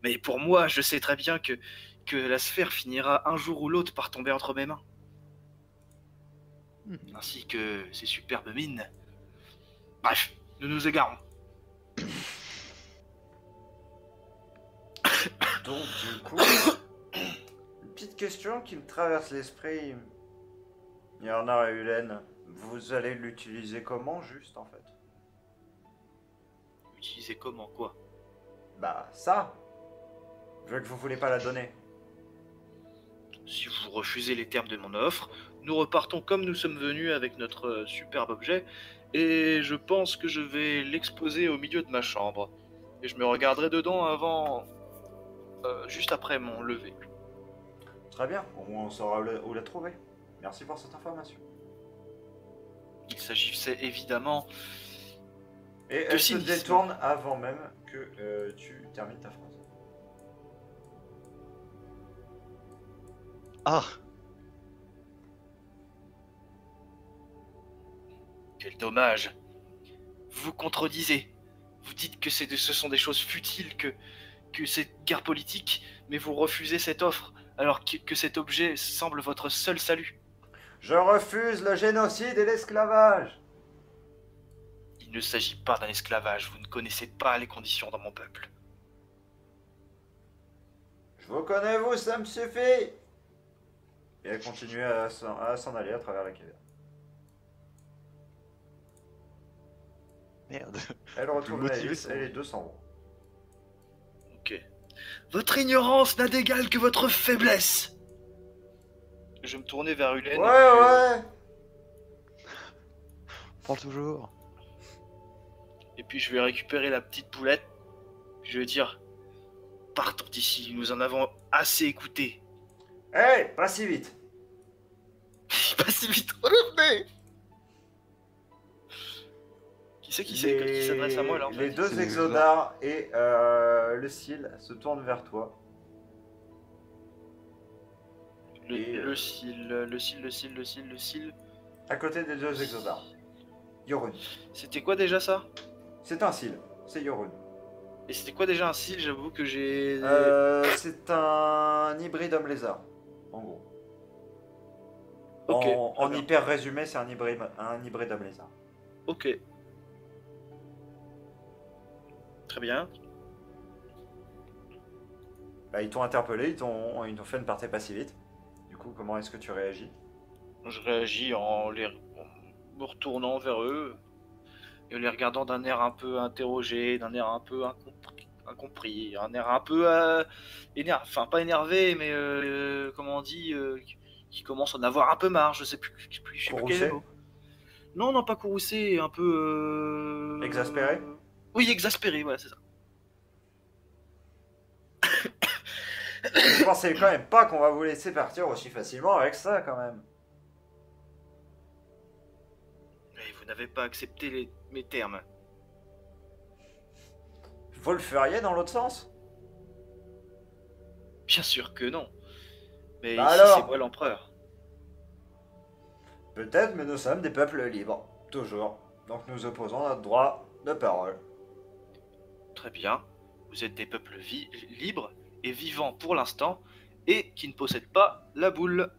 Mais pour moi, je sais très bien que la sphère finira un jour ou l'autre par tomber entre mes mains. Ainsi que ces superbes mines. Bref, nous nous égarons. Donc, du coup, une petite question qui me traverse l'esprit. Bernard et Hulen, vous allez l'utiliser comment, juste, en fait? Utiliser comment, quoi? Bah, ça. Vu que vous voulez pas la donner. Si vous refusez les termes de mon offre, nous repartons comme nous sommes venus avec notre superbe objet, et je pense que je vais l'exposer au milieu de ma chambre. Et je me regarderai dedans avant... juste après mon lever. Très bien, au moins on saura où la trouver. Merci pour cette information. Il s'agissait évidemment... Et elle se détourne avant même que tu termines ta phrase. Ah, Quel dommage. Vous vous contredisez. Vous dites que ce sont des choses futiles, que c'est guerre politique, mais vous refusez cette offre, alors que cet objet semble votre seul salut. Je refuse le génocide et l'esclavage. Il ne s'agit pas d'un esclavage, vous ne connaissez pas les conditions dans mon peuple. Je vous connais, vous, ça me suffit. Et elle continue à s'en aller à travers la caverne. merde. Elle retrouve motivé, Naïs ça. et les deux s'en vont. Ok. Votre ignorance n'a d'égal que votre faiblesse. Je vais me tourner vers Hulen. Ouais. Parle toujours. Et puis je vais récupérer la petite poulette. Puis je vais dire, partons d'ici, nous en avons assez écouté. Hey, pas si vite. Pas si vite, revenez. Qui c'est qui s'adresse à moi là en fait? Les deux C'est exodars et le cil se tournent vers toi. Le cil. À côté des deux exodars. Yorun. C'était quoi déjà ça? C'est un cil, c'est Yorun. Et c'était quoi déjà un cil? J'avoue que j'ai... C'est un hybride homme-lézard, en gros. Ok, En très bien. hyper résumé, c'est un hybride homme-lézard. Ok. Très bien. Bah, ils t'ont interpellé, ils t'ont fait une partie pas si vite. Du coup, comment est-ce que tu réagis? Je réagis en me retournant vers eux et en les regardant d'un air un peu interrogé, d'un air un peu incompris, un air un peu énervé, enfin pas énervé, mais comment on dit, qui commence à en avoir un peu marre, je sais plus quel est Courroucé? le mot. Non, pas courroucé, un peu... Exaspéré? Oui, exaspéré, voilà, c'est ça. Vous pensez quand même pas qu'on va vous laisser partir aussi facilement avec ça, quand même? Mais vous n'avez pas accepté mes termes. Vous le feriez dans l'autre sens? Bien sûr que non. Mais Bah ici, alors c'est moi l'empereur. Peut-être, mais nous sommes des peuples libres. Toujours. Donc nous opposons notre droit de parole. Très bien. Vous êtes des peuples libres et vivants pour l'instant, et qui ne possèdent pas la boule,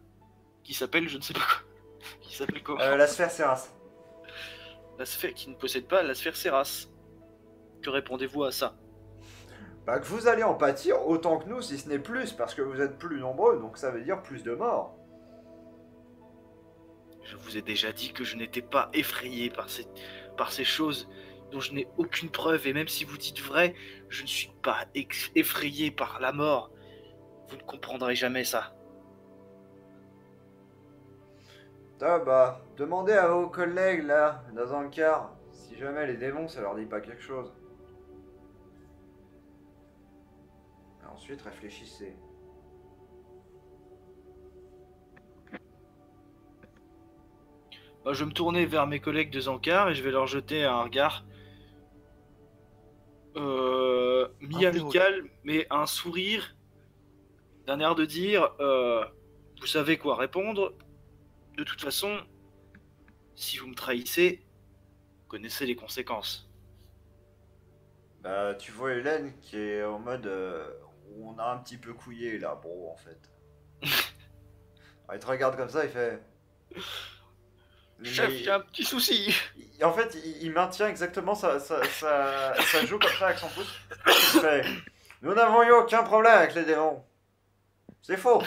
qui s'appelle je ne sais pas quoi. Qui s'appelle comment? La sphère Céras. La sphère qui ne possède pas la sphère Céras. Que répondez-vous à ça? Bah que vous allez en pâtir autant que nous, si ce n'est plus, parce que vous êtes plus nombreux, donc ça veut dire plus de morts. Je vous ai déjà dit que je n'étais pas effrayé par ces choses dont je n'ai aucune preuve, et même si vous dites vrai, je ne suis pas effrayé par la mort. Vous ne comprendrez jamais ça. Ah bah, demandez à vos collègues là, dans un car, si jamais les démons ça leur dit pas quelque chose. Et ensuite réfléchissez. Je vais me tourner vers mes collègues de Zankar et je vais leur jeter un regard mi-amical, mais un sourire, d'un air de dire vous savez quoi répondre. De toute façon, si vous me trahissez, vous connaissez les conséquences. Bah, tu vois Hélène qui est en mode on a un petit peu couillé là, bro, en fait. Alors, il te regarde comme ça, il fait. Chef, il y a un petit souci. En fait, il maintient exactement sa joue comme ça avec son pouce. Il fait nous n'avons eu aucun problème avec les démons. C'est faux.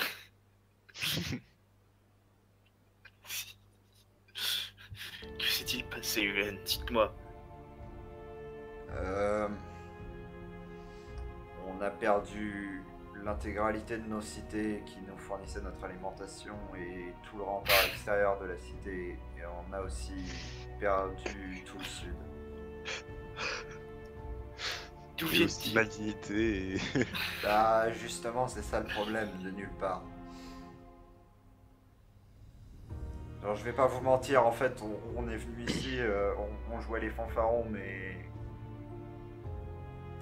Que s'est-il passé, Hélène? Dites-moi. On a perdu l'intégralité de nos cités qui nous fournissaient notre alimentation et tout le rempart extérieur de la cité. Et on a aussi perdu tout le sud. D'où Et aussi vient-il? ma dignité. Bah justement, c'est ça le problème de nulle part. Alors je vais pas vous mentir, en fait, on est venu ici, on jouait les fanfarons, mais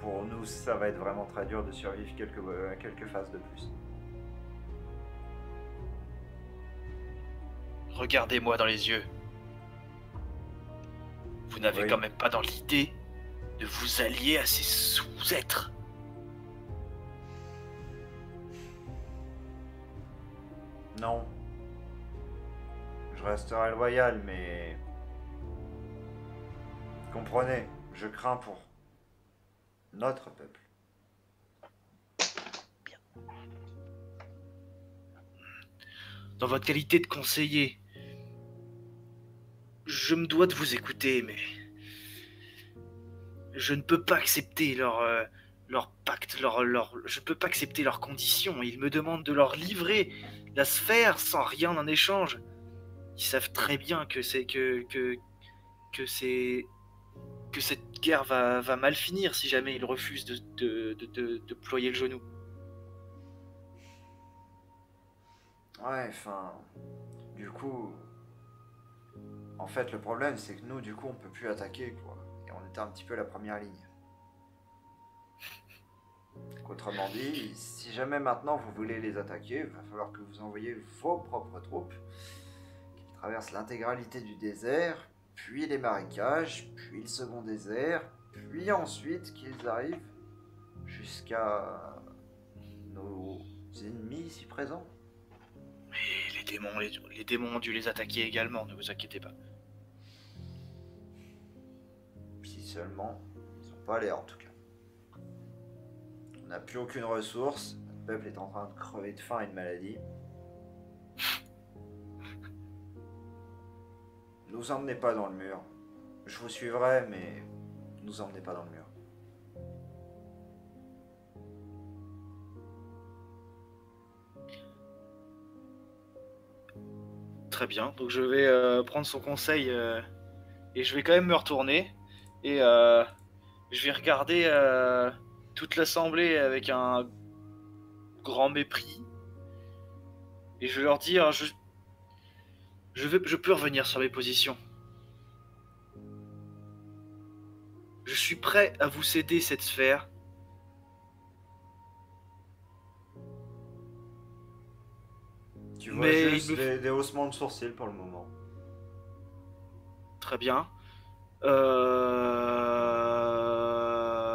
pour nous, ça va être vraiment très dur de survivre quelques phases de plus. Regardez-moi dans les yeux. Vous n'avez Oui. quand même pas dans l'idée de vous allier à ces sous-êtres. Non. Je resterai loyal, mais... Comprenez, je crains pour notre peuple. Dans votre qualité de conseiller, je me dois de vous écouter, mais je ne peux pas accepter leur pacte, je ne peux pas accepter leurs conditions. Ils me demandent de leur livrer la sphère sans rien en échange. Ils savent très bien que c'est que cette guerre va mal finir si jamais ils refusent de ployer le genou. Ouais, enfin... Du coup... En fait, le problème, c'est que nous, du coup, on peut plus attaquer, quoi. Et on était un petit peu la première ligne. Autrement dit, si jamais maintenant vous voulez les attaquer, il va falloir que vous envoyiez vos propres troupes qui traversent l'intégralité du désert, puis les marécages, puis le second désert, puis ensuite qu'ils arrivent jusqu'à nos ennemis ici présents. Et les démons ont dû les attaquer également, ne vous inquiétez pas. Si seulement, ils sont pas l'air en tout cas. On n'a plus aucune ressource, notre peuple est en train de crever de faim et de maladie. Nous emmenez pas dans le mur. Je vous suivrai, mais nous emmenez pas dans le mur. Très bien, donc je vais prendre son conseil et je vais quand même me retourner et je vais regarder toute l'assemblée avec un grand mépris et je vais leur dire je peux revenir sur mes positions. Je suis prêt à vous céder cette sphère. Tu vois Mais juste il me des haussements de sourcils pour le moment. Très bien.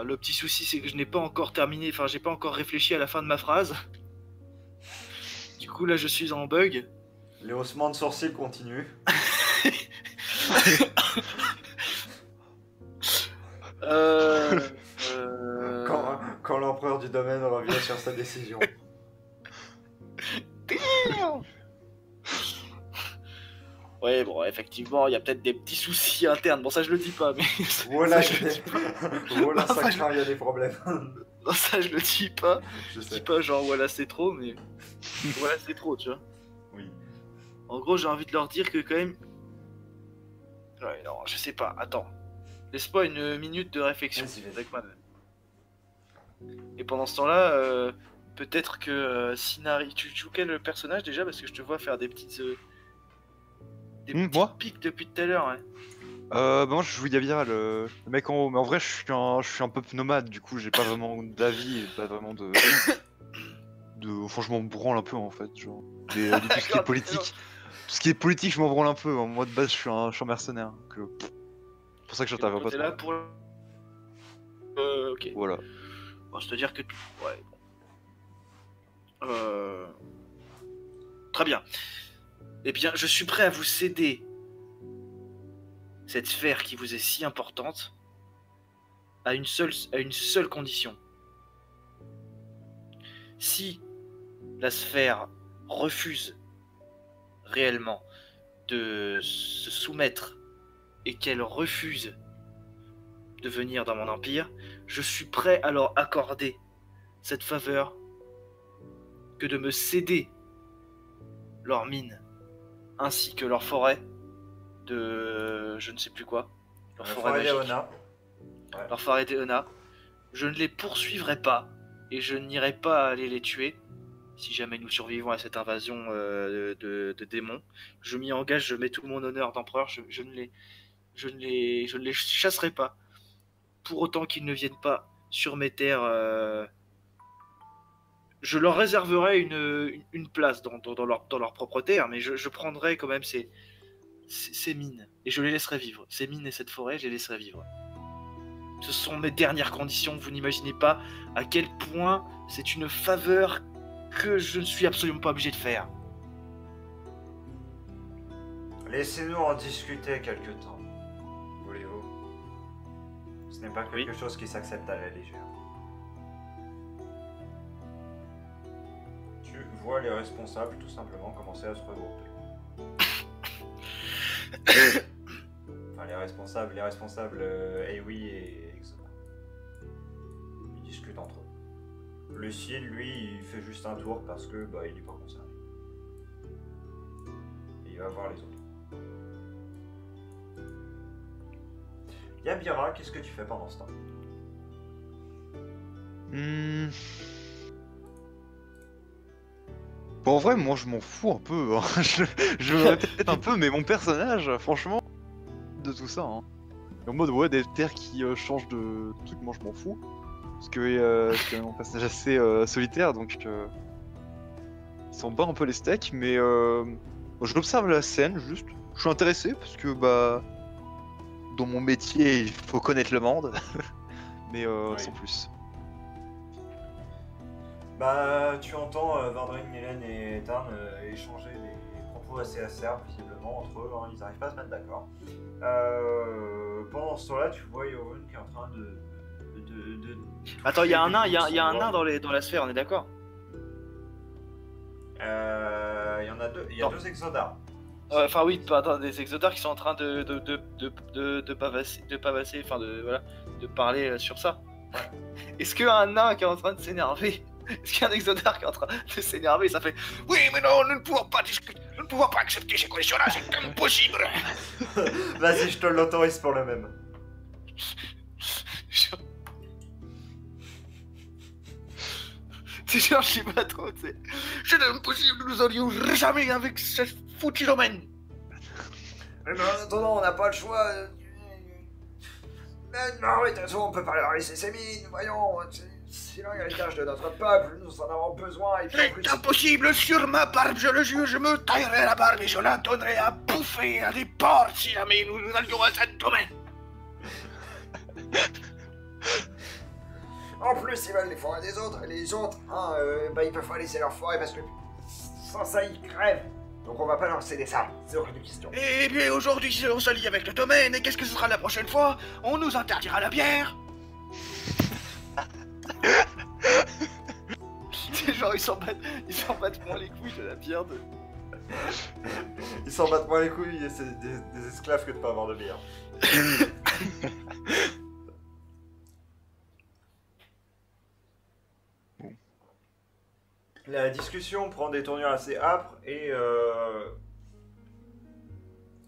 Le petit souci, c'est que je n'ai pas encore terminé, enfin, j'ai pas encore réfléchi à la fin de ma phrase. Du coup, là, je suis en bug. Les haussements de sourcils continuent. Quand l'empereur du domaine revient sur sa décision. Ouais, bon, effectivement, il y a peut-être des petits soucis internes. Bon, ça, je le dis pas, mais. Voilà, ça, je le dis pas. voilà, Non, ça ça, craint, il y a des problèmes. Non, ça, je le dis pas. Je Je sais. dis pas genre, voilà, c'est trop, mais. Voilà, c'est trop, tu vois. Oui. En gros, j'ai envie de leur dire que quand même. Ouais, non, je sais pas, attends. Laisse-moi une minute de réflexion Vas-y, vas-y. avec madame. Et pendant ce temps-là, peut-être que Sinari. Tu joues quel personnage déjà? Parce que je te vois faire des petites. Des petites Moi piques depuis tout à l'heure, ouais. Moi je joue Yavira, le mec en haut, mais en vrai je suis un peu nomade, du coup j'ai pas vraiment d'avis, et pas vraiment Enfin je m'en branle un peu en fait, genre. De tout ce qui est D'accord, excellent. politique. Tout ce qui est politique je m'en branle un peu, moi de base je suis un mercenaire, donc c'est pour ça que Et donc, j'interviens toi, pas t'es trop. là pour. Ok. Voilà. Bon, c'est-à-dire que. Ouais. Euh... Très bien. Eh bien, je suis prêt à vous céder cette sphère qui vous est si importante à une seule condition. Si la sphère refuse réellement de se soumettre et qu'elle refuse de venir dans mon empire, je suis prêt à leur accorder cette faveur que de me céder leurs mines ainsi que leur forêt de je ne sais plus quoi, leur forêt magique, leur forêt d'Eona. Je ne les poursuivrai pas et je n'irai pas aller les tuer si jamais nous survivons à cette invasion de démons. Je m'y engage, je mets tout mon honneur d'empereur, je ne les chasserai pas pour autant qu'ils ne viennent pas sur mes terres. Je leur réserverai une place dans leur propre terre, mais je prendrai quand même ces mines et je les laisserai vivre. Ces mines et cette forêt, je les laisserai vivre. Ce sont mes dernières conditions. Vous n'imaginez pas à quel point c'est une faveur que je ne suis absolument pas obligé de faire. Laissez-nous en discuter quelque temps. Voulez-vous? Ce n'est pas quelque chose qui s'accepte à la légère. Tu vois les responsables tout simplement commencer à se regrouper. Enfin, les responsables Ewi et Exona. Ils discutent entre eux. Lucille, lui, il fait juste un tour parce que il n'est pas concerné. Et il va voir les autres. Yabira, qu'est-ce que tu fais pendant ce temps? Bon, en vrai, moi je m'en fous un peu, hein. Je me répète un peu, mais mon personnage, franchement, de tout ça, hein. En mode, ouais, des terres qui changent de truc, moi je m'en fous. Parce que c'est mon personnage assez solitaire, donc il s'en bat un peu les steaks, mais j'observe la scène juste. Je suis intéressé parce que, dans mon métier, il faut connaître le monde, mais sans plus. Tu entends Vardring, Hélène et Tarn échanger des propos assez acerbes, visiblement, entre eux, hein, ils n'arrivent pas à se mettre d'accord. Pendant ce temps-là, tu vois Yoren qui est en train de Attends, il y a un nain, il y a un nain dans la sphère, on est d'accord? Il y en a deux, il y a deux exodars. Enfin oui, pardon, des exodars qui sont en train de pavasser, enfin de parler sur ça. Ouais. Est-ce qu'un nain qui est en train de s'énerver, est-ce qu'il y a un exodar qui est en train de s'énerver, ça fait oui mais non, nous ne pouvons pas discuter, nous ne pouvons pas accepter ces conditions-là, c'est impossible. Vas-y, je te l'autorise pour le même. C'est genre, je sais pas trop, tu sais. C'est impossible, nous allions jamais avec ce foutu domaine. Mais en attendant, on n'a pas le choix. Non, mais de toute façon, on peut pas leur laisser ces mines, voyons. C'est l'héritage de notre peuple, nous en avons besoin. Et puis en plus, C'est impossible, sur ma barbe, je le jure, je me taillerai la barbe et je la donnerai à bouffer à des porcs si jamais nous allions à ce domaine. En plus, ils veulent les forêts des autres, et les autres, ils peuvent pas laisser leur forêt parce que sans ça, ils crèvent. Donc on va pas leur céder ça, c'est hors de question. Eh bien, aujourd'hui, on se lie avec le domaine, et qu'est-ce que ce sera la prochaine fois? On nous interdira la bière. C'est genre, ils s'en battent moins les couilles de la bière de... Ils s'en battent moins les couilles, et c'est des esclaves que de pas avoir de bière. La discussion prend des tournures assez âpres et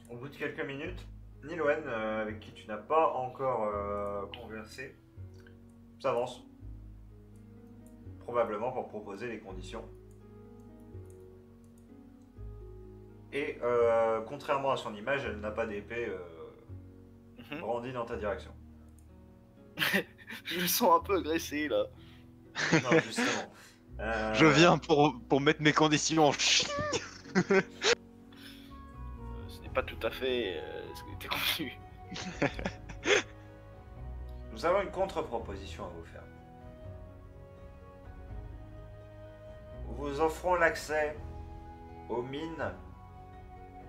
au bout de quelques minutes, Nilwen, avec qui tu n'as pas encore conversé, s'avance. Probablement pour proposer les conditions. Et contrairement à son image, elle n'a pas d'épée brandit dans ta direction. Je me sens un peu agressé là. Non, justement. Je viens pour mettre mes conditions en chien. Ce n'est pas tout à fait ce qui était convenu. Nous avons une contre-proposition à vous faire. Nous vous offrons l'accès aux mines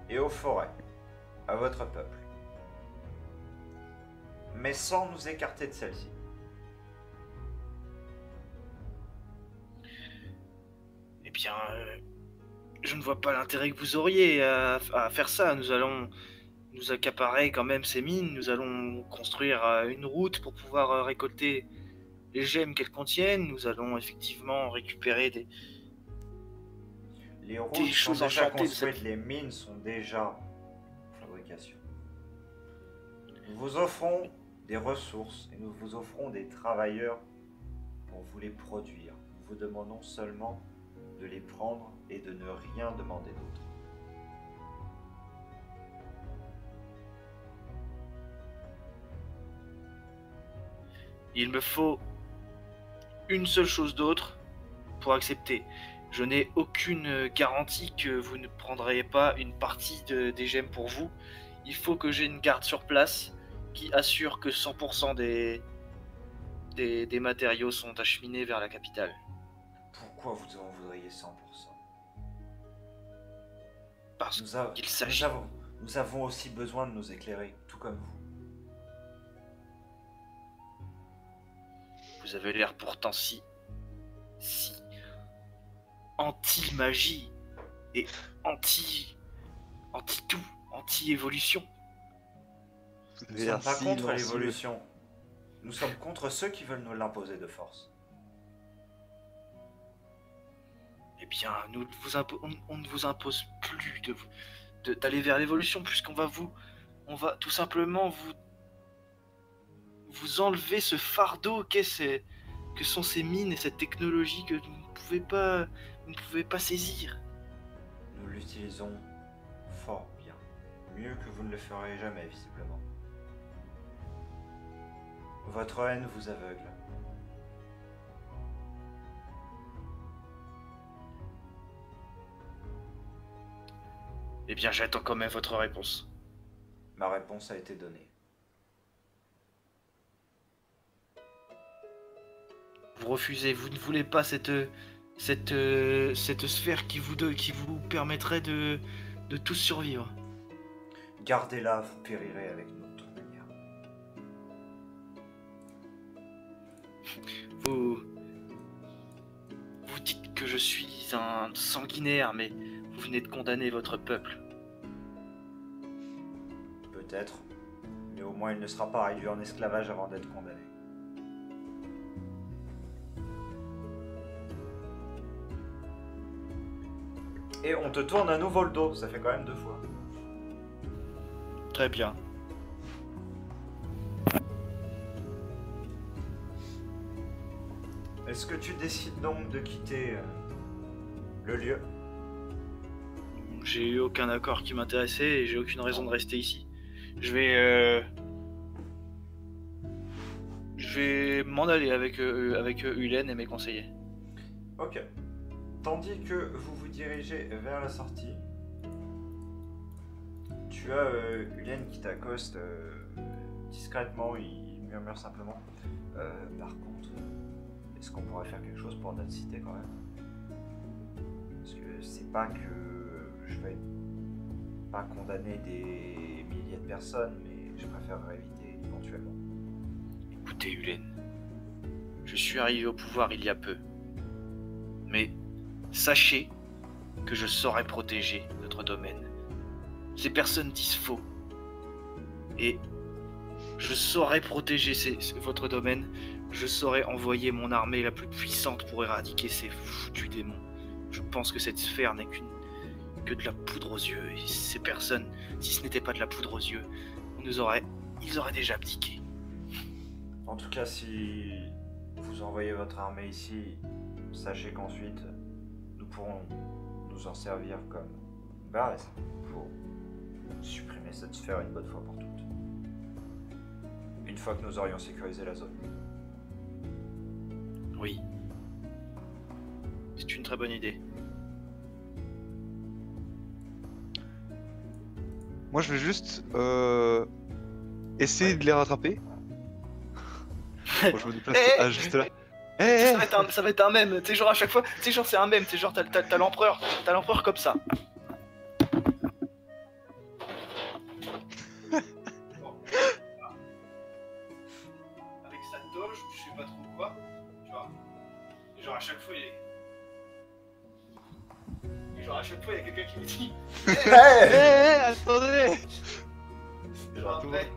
et aux forêts, à votre peuple. Mais sans nous écarter de celle-ci. Eh bien, je ne vois pas l'intérêt que vous auriez à faire ça. Nous allons nous accaparer quand même ces mines. Nous allons construire une route pour pouvoir récolter les gemmes qu'elles contiennent. Nous allons effectivement récupérer des... Les routes Des sont choses déjà enchantées de construites, cette- les mines sont déjà en fabrication. Nous vous offrons des ressources et nous vous offrons des travailleurs pour vous les produire. Nous vous demandons seulement de les prendre et de ne rien demander d'autre. Il me faut une seule chose d'autre pour accepter. Je n'ai aucune garantie que vous ne prendrez pas une partie des gemmes pour vous. Il faut que j'ai une garde sur place qui assure que 100% des matériaux sont acheminés vers la capitale. Pourquoi vous en voudriez 100%? Parce qu'il s'agit... Nous avons aussi besoin de nous éclairer, tout comme vous. Vous avez l'air pourtant si anti-magie et anti-tout, anti-évolution. Nous ne sommes pas contre l'évolution. Nous sommes contre ceux qui veulent nous l'imposer de force. Eh bien, on ne vous impose plus d'aller vers l'évolution, puisqu'on va on va tout simplement vous enlever ce fardeau que sont ces mines et cette technologie que vous ne pouvez pas saisir. Nous l'utilisons fort bien. Mieux que vous ne le ferez jamais, visiblement. Votre haine vous aveugle. Eh bien, j'attends quand même votre réponse. Ma réponse a été donnée. Vous refusez, vous ne voulez pas cette sphère qui vous permettrait de tous survivre. Gardez-la, vous périrez avec nous de toute manière. Vous dites que je suis un sanguinaire, mais vous venez de condamner votre peuple. Peut-être, mais au moins il ne sera pas réduit en esclavage avant d'être condamné. Et on te tourne à nouveau le dos, ça fait quand même 2 fois. Très bien. Est-ce que tu décides donc de quitter le lieu? J'ai eu aucun accord qui m'intéressait et j'ai aucune raison de rester ici. Je vais m'en aller avec Hulen et mes conseillers. Ok. Tandis que vous vous dirigez vers la sortie, tu as Hulen qui t'accoste discrètement, il murmure simplement. Par contre, est-ce qu'on pourrait faire quelque chose pour notre cité quand même? Parce que c'est pas que je vais pas condamner des milliers de personnes, mais je préférerais éviter éventuellement. Écoutez, Hulen, je suis arrivé au pouvoir il y a peu. Mais sachez que je saurai protéger notre domaine. Ces personnes disent faux. Et je saurai protéger votre domaine. Je saurai envoyer mon armée la plus puissante pour éradiquer ces foutus démons. Je pense que cette sphère n'est que de la poudre aux yeux. Et ces personnes, si ce n'était pas de la poudre aux yeux, ils auraient déjà abdiqué. En tout cas, si vous envoyez votre armée ici, sachez qu'ensuite, nous pourrons nous en servir comme base pour supprimer cette sphère une bonne fois pour toutes. une fois que nous aurions sécurisé la zone. Oui. C'est une très bonne idée. Moi, je vais juste essayer de les rattraper. Bon, je me déplace juste là. Ça va être un mème, tu sais, genre à chaque fois, tu sais, genre c'est un mème, tu sais, genre t'as l'empereur comme ça. Avec sa toge, je sais pas trop quoi, tu vois. Et genre à chaque fois, il y a quelqu'un qui me dit Attendez. genre après,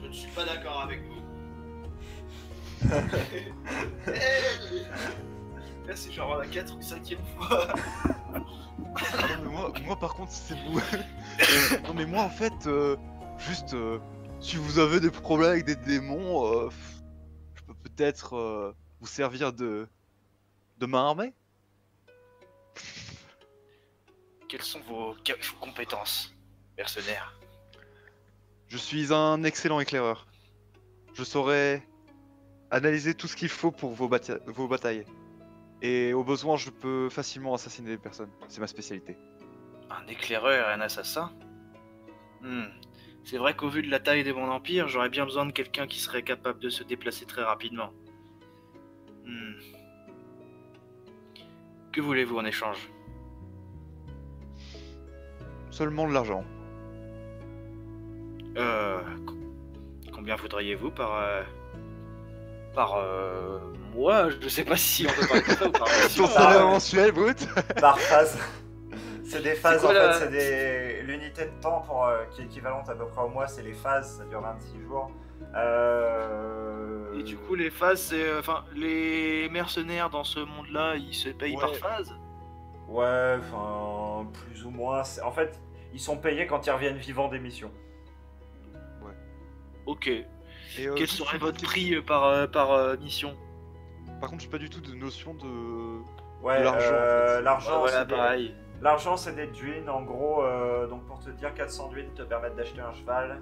je ne suis pas d'accord avec vous. Là c'est genre la 4 ou 5ème fois. Non, mais moi par contre c'est vous. Non mais moi en fait juste si vous avez des problèmes avec des démons, je peux peut-être vous servir de main armée. Quelles sont vos compétences, mercenaire? Je suis un excellent éclaireur. Je saurais analyser tout ce qu'il faut pour vos batailles. Et au besoin, je peux facilement assassiner des personnes. C'est ma spécialité. Un éclaireur et un assassin? C'est vrai qu'au vu de la taille de mon empire, j'aurais bien besoin de quelqu'un qui serait capable de se déplacer très rapidement. Que voulez-vous en échange? Seulement de l'argent. Combien voudriez-vous par mois? Je sais pas si on peut parler de ça ou par Ton salaire mensuel, brut. Par phase. C'est des phases quoi, en la- fait, c'est l'unité de temps pour, qui est équivalente à peu près au mois, c'est les phases, ça dure 26 jours. Et du coup, les phases, c'est. Enfin, les mercenaires dans ce monde-là, ils se payent par Ouais. phase? Ouais, enfin, plus ou moins. En fait, ils sont payés quand ils reviennent vivants des missions. Ok. Et, Quel juste serait une votre petite- prix par mission? Par contre, j'ai pas du tout de notion de Ouais, l'argent, en fait. l'argent, Voilà, c'est des... pareil. L'argent, c'est des duines, en gros, donc pour te dire, 400 duines te permettent d'acheter un cheval.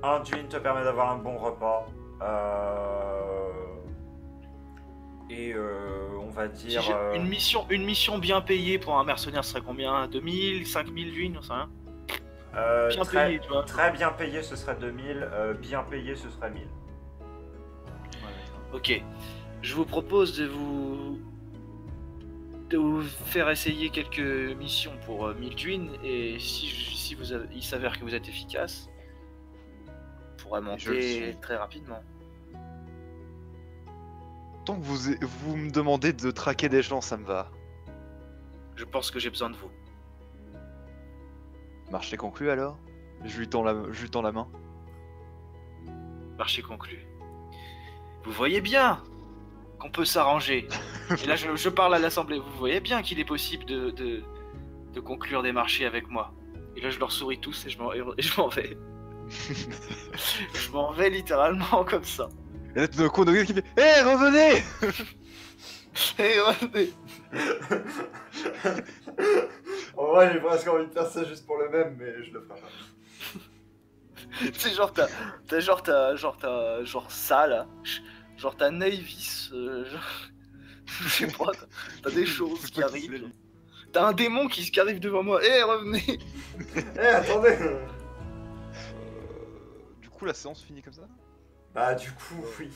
Un duine te permet d'avoir un bon repas. Et on va Si dire... j'ai une mission bien payée pour un mercenaire serait combien? 2000, 5000 duines, on sait rien. Bien très, payé, tu vois. très bien payé, ce serait 2000. Bien payé, ce serait 1000. Ok. Je vous propose de vous faire essayer quelques missions pour 1000 duines, et si il s'avère que vous êtes efficace, on pourra Je le monter suis. très rapidement. Tant que vous me demandez de traquer des gens, ça me va. Je pense que j'ai besoin de vous. Marché conclu alors. Je lui tends la main. Marché conclu. Vous voyez bien qu'on peut s'arranger. Et là, je parle à l'assemblée. Vous voyez bien qu'il est possible de conclure des marchés avec moi. Et là, je leur souris tous et je m'en vais. Je m'en vais littéralement comme ça. Et là, tout d'un coup, on a quelqu'un qui fait hé, revenez. Et ouais, En vrai, j'ai presque envie de faire ça juste pour le même, mais je le ferai pas. tu sais, genre, t'as ça là. Genre, t'as Navis. Je sais pas, t'as des choses qui arrivent. T'as un démon qui arrive devant moi. Eh, revenez. Eh, attendez. Du coup, la séance finit comme ça. Bah, du coup, oui.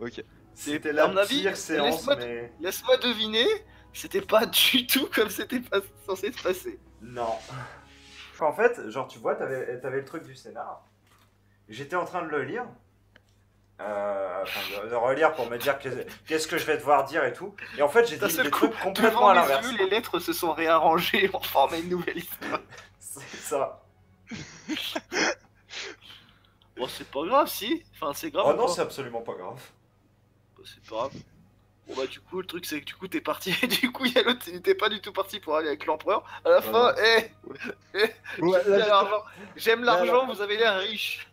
Ok. C'était à la mon avis, pire séance, laisse-moi mais... Laisse-moi deviner, c'était pas du tout comme c'était pas censé se passer. Non. En fait, genre, tu vois, t'avais le truc du scénar. J'étais en train de le lire. Enfin, de relire pour me dire qu'est-ce que je vais devoir dire et tout. Et en fait, j'ai D'un dit seul des coup, trucs complètement devant à mes l'inverse. yeux, les lettres se sont réarrangées pour former une nouvelle histoire. C'est ça. Bon, c'est pas grave, si. Enfin, c'est grave. Oh ou non, pas c'est absolument pas grave. Bah, c'est pas grave. Bon bah du coup le truc c'est que du coup t'es parti et du coup il y a l'autre il était pas du tout parti pour aller avec l'empereur. À la fin, Ouais, là, j'aime l'argent, vous avez l'air riche.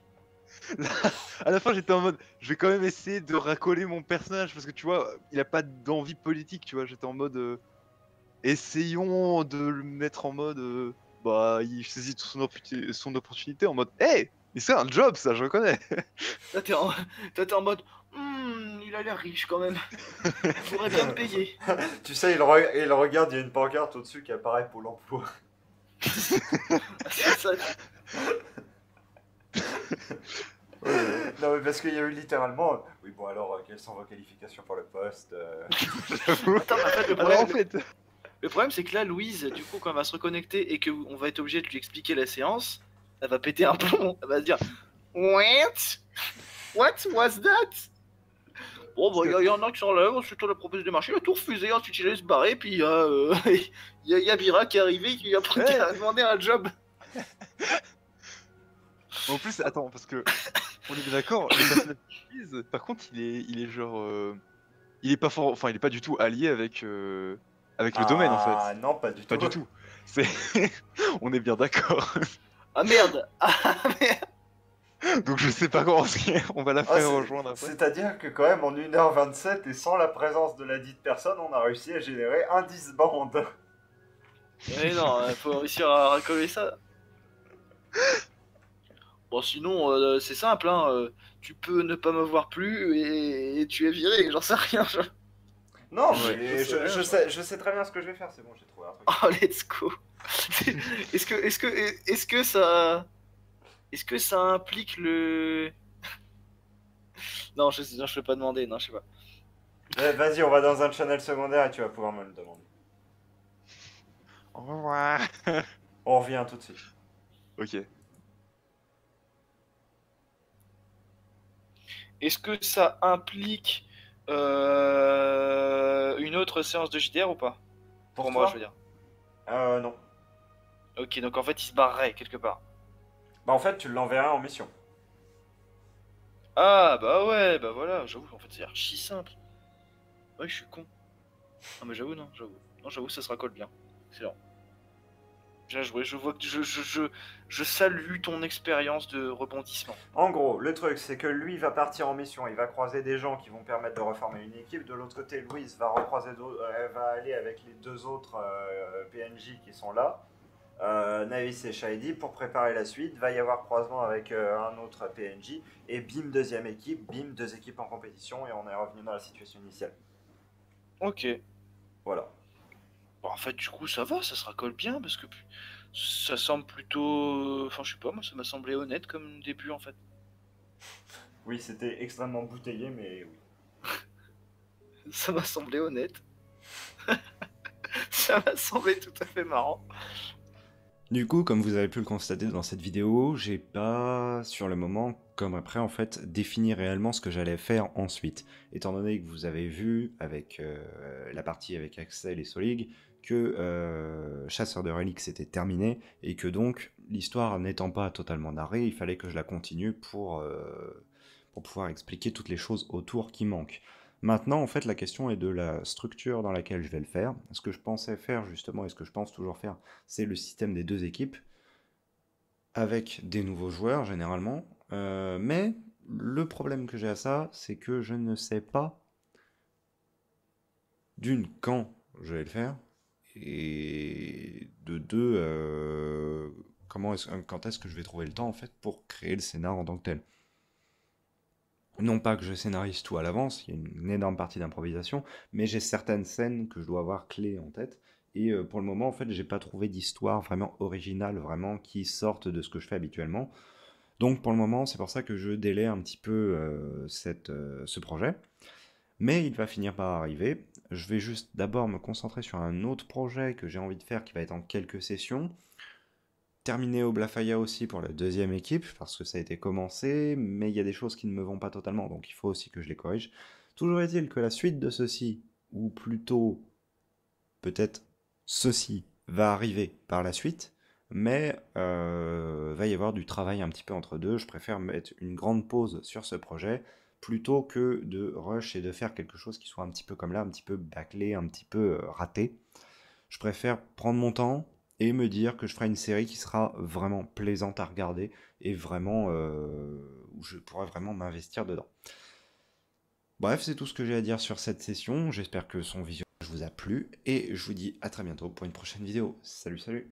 à la fin, j'étais en mode, je vais quand même essayer de racoler mon personnage parce que tu vois, il a pas d'envie politique, tu vois. J'étais en mode, essayons de le mettre en mode bah, il saisit toute son opportunité en mode Hey, mais c'est un job, ça, je reconnais. Là, t'es en mode, il a l'air riche quand même. Il pourrait bien me payer. Tu sais, il regarde, il y a une pancarte au-dessus qui apparaît Pôle emploi. C'est ça. Non, mais parce qu'il y a eu littéralement. Oui, bon, alors, quelles sont vos qualifications pour le poste Attends, mais en fait, Alors, en fait, le problème, c'est que là, Louise, du coup, quand elle va se reconnecter et qu'on va être obligé de lui expliquer la séance, elle va péter un plomb. Elle va se dire, What was that? Bon, bah, il y en a qui s'enlèvent, ensuite on a proposé des marchés, il a tout refusé, ensuite il allait se barrer, puis il y a Bira qui est arrivé, qui a demandé un job. en plus, attends, parce que on est bien d'accord, le personnage d'Élise, par contre, il est genre, il est pas fort, enfin, il est pas du tout allié avec le domaine en Ah, fait. non, pas du Pas tout. du tout. C'est, on est bien d'accord. Ah merde. Donc je sais pas comment on va la faire rejoindre après. C'est-à-dire que, quand même, en 1h27 et sans la présence de la dite personne, on a réussi à générer un disband. Mais non, il faut réussir à racoler ça. Bon, sinon, c'est simple, hein. Tu peux ne pas me voir plus et tu es viré, j'en sais rien. Non, Ouais, mais je sais très bien ce que je vais faire, c'est bon, j'ai trouvé un truc. Oh, let's go. Est-ce que ça implique le... Non, je peux pas demander, non, je sais pas. Vas-y, on va dans un channel secondaire et tu vas pouvoir me le demander. Au revoir. On revient tout de suite. Ok. Est-ce que ça implique une autre séance de JDR ou pas? Pour moi, toi je veux dire. Non. Ok, donc en fait, il se barrerait quelque part. Bah, en fait, tu l'enverras en mission. Ah, bah ouais, bah voilà, j'avoue, en fait, c'est archi simple. Ouais, je suis con. Ah, mais j'avoue, non, j'avoue. Non, j'avoue, ça se racole bien. Excellent. Bien joué, je vois que je salue ton expérience de rebondissement. En gros, le truc, c'est que lui va partir en mission, il va croiser des gens qui vont permettre de reformer une équipe. De l'autre côté, Louise va elle va aller avec les deux autres PNJ qui sont là, Navis et Shady, pour préparer la suite. Va y avoir croisement avec un autre PNJ, et bim, deuxième équipe, bim, deux équipes en compétition, et on est revenu dans la situation initiale. Ok. Voilà. Bon, en fait, du coup, ça va, ça se racole bien, parce que ça semble plutôt... Enfin, je sais pas, moi, ça m'a semblé honnête comme début, en fait. Oui, c'était extrêmement bouteillé, mais oui. Ça m'a semblé honnête. Ça m'a semblé tout à fait marrant. Du coup, comme vous avez pu le constater dans cette vidéo, j'ai pas, sur le moment, comme après, en fait, défini réellement ce que j'allais faire ensuite. Étant donné que vous avez vu, avec la partie avec Axel et Solig, que Chasseur de Reliques c'était terminé, et que donc, l'histoire n'étant pas totalement narrée, il fallait que je la continue pour pouvoir expliquer toutes les choses autour qui manquent. Maintenant, en fait, la question est de la structure dans laquelle je vais le faire. Ce que je pensais faire, justement, et ce que je pense toujours faire, c'est le système des deux équipes, avec des nouveaux joueurs, généralement. Mais le problème que j'ai à ça, c'est que je ne sais pas, d'une, quand je vais le faire, et de deux, quand est-ce que je vais trouver le temps, en fait, pour créer le scénar en tant que tel. Non pas que je scénarise tout à l'avance, il y a une énorme partie d'improvisation, mais j'ai certaines scènes que je dois avoir clés en tête, et pour le moment, en fait, j'ai pas trouvé d'histoire vraiment originale, vraiment, qui sorte de ce que je fais habituellement. Donc pour le moment, c'est pour ça que je délaie un petit peu ce projet. Mais il va finir par arriver. Je vais juste d'abord me concentrer sur un autre projet que j'ai envie de faire qui va être en quelques sessions. Terminer au Blafaya aussi pour la deuxième équipe, parce que ça a été commencé, mais il y a des choses qui ne me vont pas totalement, donc il faut aussi que je les corrige. Toujours est-il que la suite de ceci, ou plutôt peut-être ceci, va arriver par la suite, mais va y avoir du travail un petit peu entre deux. Je préfère mettre une grande pause sur ce projet, plutôt que de rush et de faire quelque chose qui soit un petit peu comme là, un petit peu bâclé, un petit peu raté. Je préfère prendre mon temps et me dire que je ferai une série qui sera vraiment plaisante à regarder et vraiment où je pourrai vraiment m'investir dedans. Bref, c'est tout ce que j'ai à dire sur cette session. J'espère que son visionnage vous a plu et je vous dis à très bientôt pour une prochaine vidéo. Salut, salut!